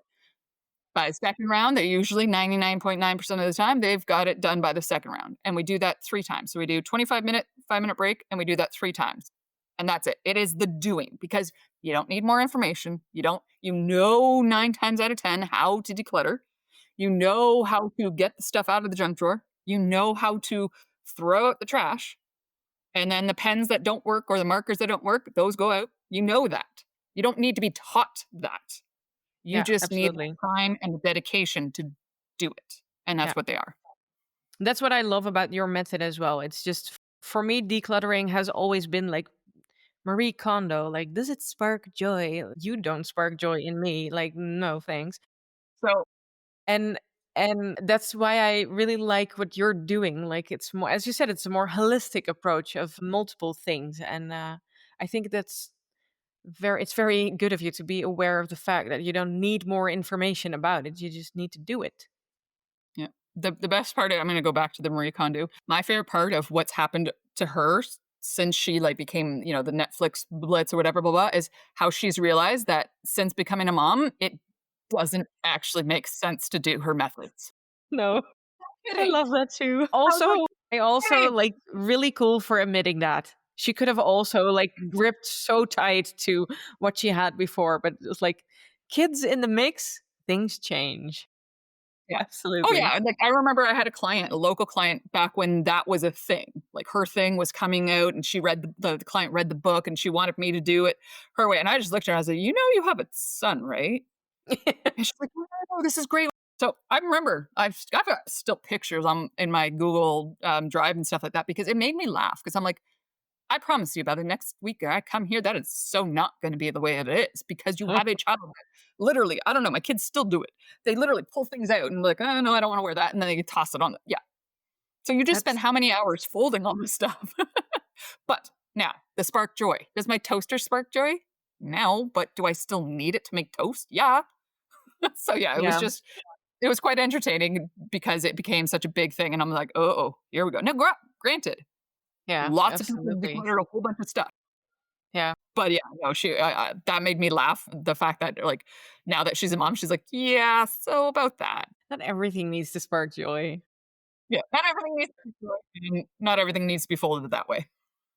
By the second round, they usually 99.9% of the time, they've got it done by the second round. And we do that 3 times. So we do 25-minute, 5-minute break, and we do that 3 times. And that's it. It is the doing because you don't need more information. You know, 9 times out of 10 how to declutter. You know how to get the stuff out of the junk drawer. You know how to throw out the trash. And then the pens that don't work or the markers that don't work, those go out. You know that. You don't need to be taught that. You Yeah, just need absolutely. the time and the dedication to do it. And Yeah. that's what they are. That's what I love about your method as well. It's just for me, decluttering has always been like Marie Kondo. Like, does it spark joy? You don't spark joy in me. Like, no thanks. So, And that's why I really like what you're doing. Like, it's more, as you said, it's a more holistic approach of multiple things. And I think it's very good of you to be aware of the fact that you don't need more information about it. You just need to do it. yeah. The best part, I'm going to go back to the Marie Kondo. My favorite part of what's happened to her since she like became, the Netflix blitz or whatever, blah, blah, is how she's realized that since becoming a mom, it doesn't actually make sense to do her methods. No, I Kidding. love that too. I was like, I also kidding. like really cool for admitting that. She could have also like gripped so tight to what she had before, but it was like kids in the mix, things change. Yeah. Oh, Absolutely. yeah, and, like, I remember I had a client, a local client back when that was a thing. Like, her thing was coming out, and she read the client read the book, and she wanted me to do it her way, and I just looked at her, I was like, "You know you have a son, right?" And she's like, "No, this is great." So, I remember I've got still pictures on in my Google, Drive and stuff like that because it made me laugh because 'cause I'm like, "I promise you by the next week I come here, that is so not gonna be the way it is because you have a child." Literally, I don't know, my kids still do it. They literally pull things out and like, "Oh, no, I don't wanna wear that," and then they toss it on the yeah. So you just spend That's how many hours folding all this stuff? But now, the spark joy. Does my toaster spark joy? No, but do I still need it to make toast? Yeah. So, yeah, yeah, it was quite entertaining because it became such a big thing, and I'm like, "Uh-oh, here we go." Now, granted, yeah, lots of people absolutely. decluttered a whole bunch of stuff. Yeah. But yeah, no, that made me laugh, the fact that, like, now that she's a mom, she's like, "Yeah, so about that." Not everything needs to spark joy. Yeah, not everything needs to be good, and not everything needs to be folded that way.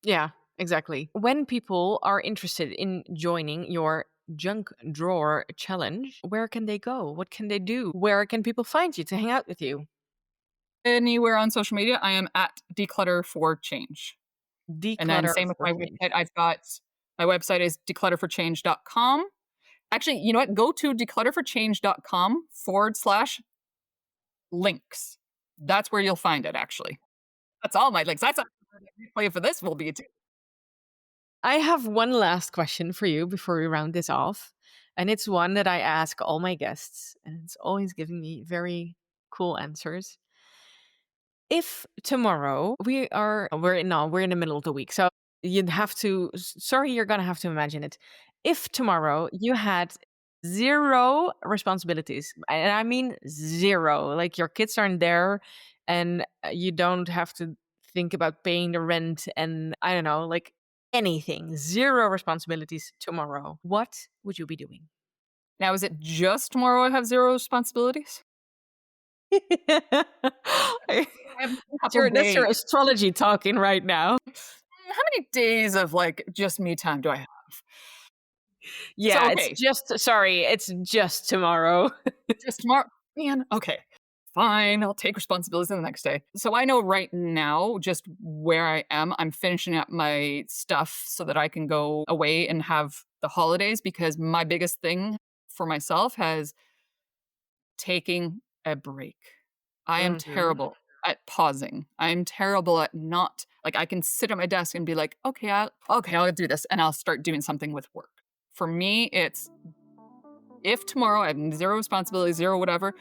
Yeah, exactly. When people are interested in joining your junk drawer challenge, where can they go? What can they do? Where can people find you to hang out with you? Anywhere on social media, I am at Declutter for Change. And then Declutter same with for my change. website, my website is declutterforchange.com. Actually, you know what? Go to declutterforchange.com/links. That's where you'll find it, actually. That's all my links. That's actually where the replay for this will be too. I have one last question for you before we round this off. And it's one that I ask all my guests, and it's always giving me very cool answers. If tomorrow we're in the middle of the week, so you'd have to sorry, you're gonna have to imagine it. If tomorrow you had zero responsibilities, and I mean zero, like your kids aren't there and you don't have to think about paying the rent and I don't know, like anything, zero responsibilities tomorrow, what would you be doing? Now, is it just tomorrow I have 0 responsibilities? I have a couple That's your days. astrology talking right now. How many days of, like, just me time do I have? So, Yeah, okay, it's just tomorrow. just tomorrow man, okay, fine, I'll take responsibilities the next day. So, I know right now just where I am, I'm finishing up my stuff so that I can go away and have the holidays because my biggest thing for myself has taking a break. I am Mhm. terrible at pausing. I am terrible at not like, I can sit at my desk and be like, I'll do this," and I'll start doing something with work. For me, it's if tomorrow I have 0 responsibility, 0 whatever,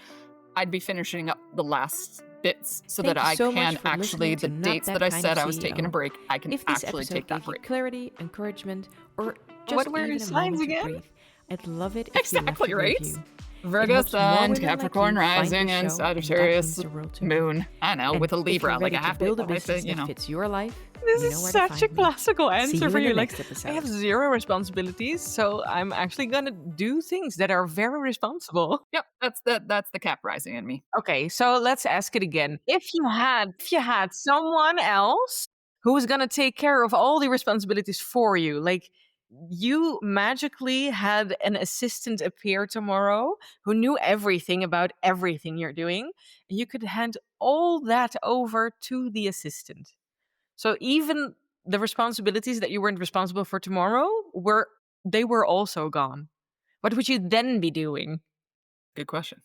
I'd be finishing up the last bits so that Thank you I so much can for actually listening to the Not dates that That I Kind of said I was taking a CEO. break, I can If this actually episode take that gave you break. clarity, encouragement, or What just were your even a signs moment to again? breathe, I'd love it if you left Exactly, a right? review. It Virgo helps more sun, women like Capricorn you find rising, this and show, and that Sagittarius means the world to me. moon. I know, And with a if you're Libra, like ready I to have to build a always say, business that fits your life, this you is yeah. know where to such a find me. classical See answer you for in the you. Like, next I have episode. Yeah. zero responsibilities, so I'm actually gonna do things that are very responsible. Yep, that's the Cap rising in me. Okay, so let's ask it again. If you had someone else Who was going to take care of all the responsibilities for you? Like, you magically had an assistant appear tomorrow who knew everything about everything you're doing, and you could hand all that over to the assistant. So even the responsibilities that you weren't responsible for tomorrow were also gone. What would you then be doing? Good question.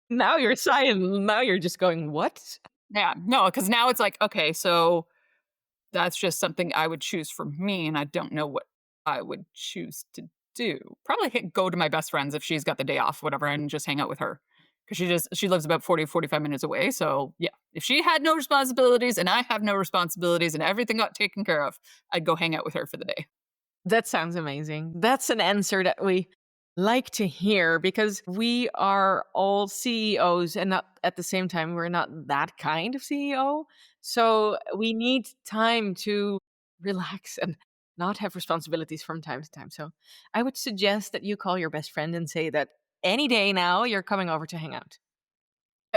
Now you're silent. Now you're just going, what? Yeah, no, because now it's like, okay, so that's just something I would choose for me, and I don't know what I would choose to do. Probably go to my best friend's if she's got the day off, whatever, and just hang out with her because she lives about 40 to 45 minutes away. So yeah, if she had no responsibilities and I have no responsibilities and everything got taken care of, I'd go hang out with her for the day. That sounds amazing. That's an answer that we like to hear because we are all CEOs and not at the same time, we're not that kind of CEO. So we need time to relax and not have responsibilities from time to time. So I would suggest that you call your best friend and say that any day now you're coming over to hang out.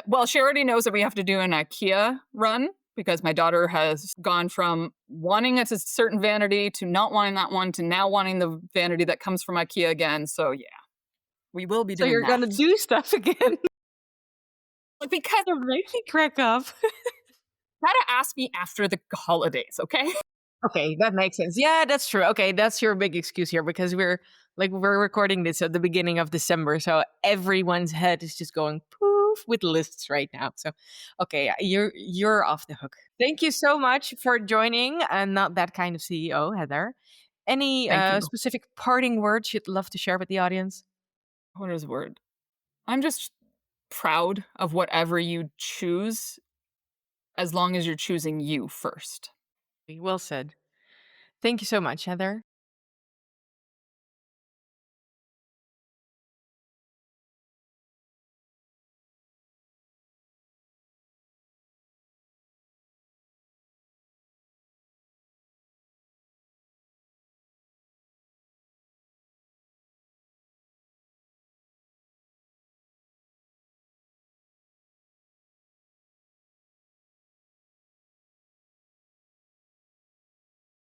Well, she already knows that we have to do an IKEA run because my daughter has gone from wanting a certain vanity to not wanting that one to now wanting the vanity that comes from IKEA again. So yeah, we will be So doing you're that. going to do stuff again. Like, because You make me crack up. gotta ask me after the holidays, okay? Okay, that makes sense. Yeah, that's true. Okay, that's your big excuse here because we're recording this at the beginning of December, so everyone's head is just going poof with lists right now. So, okay, yeah, you're off the hook. Thank you so much for joining. And not that kind of CEO, Heather. Any Thank you. specific parting words you'd love to share with the audience? What is the word? I'm just proud of whatever you choose as long as you're choosing you first. Well said. Thank you so much, Heather.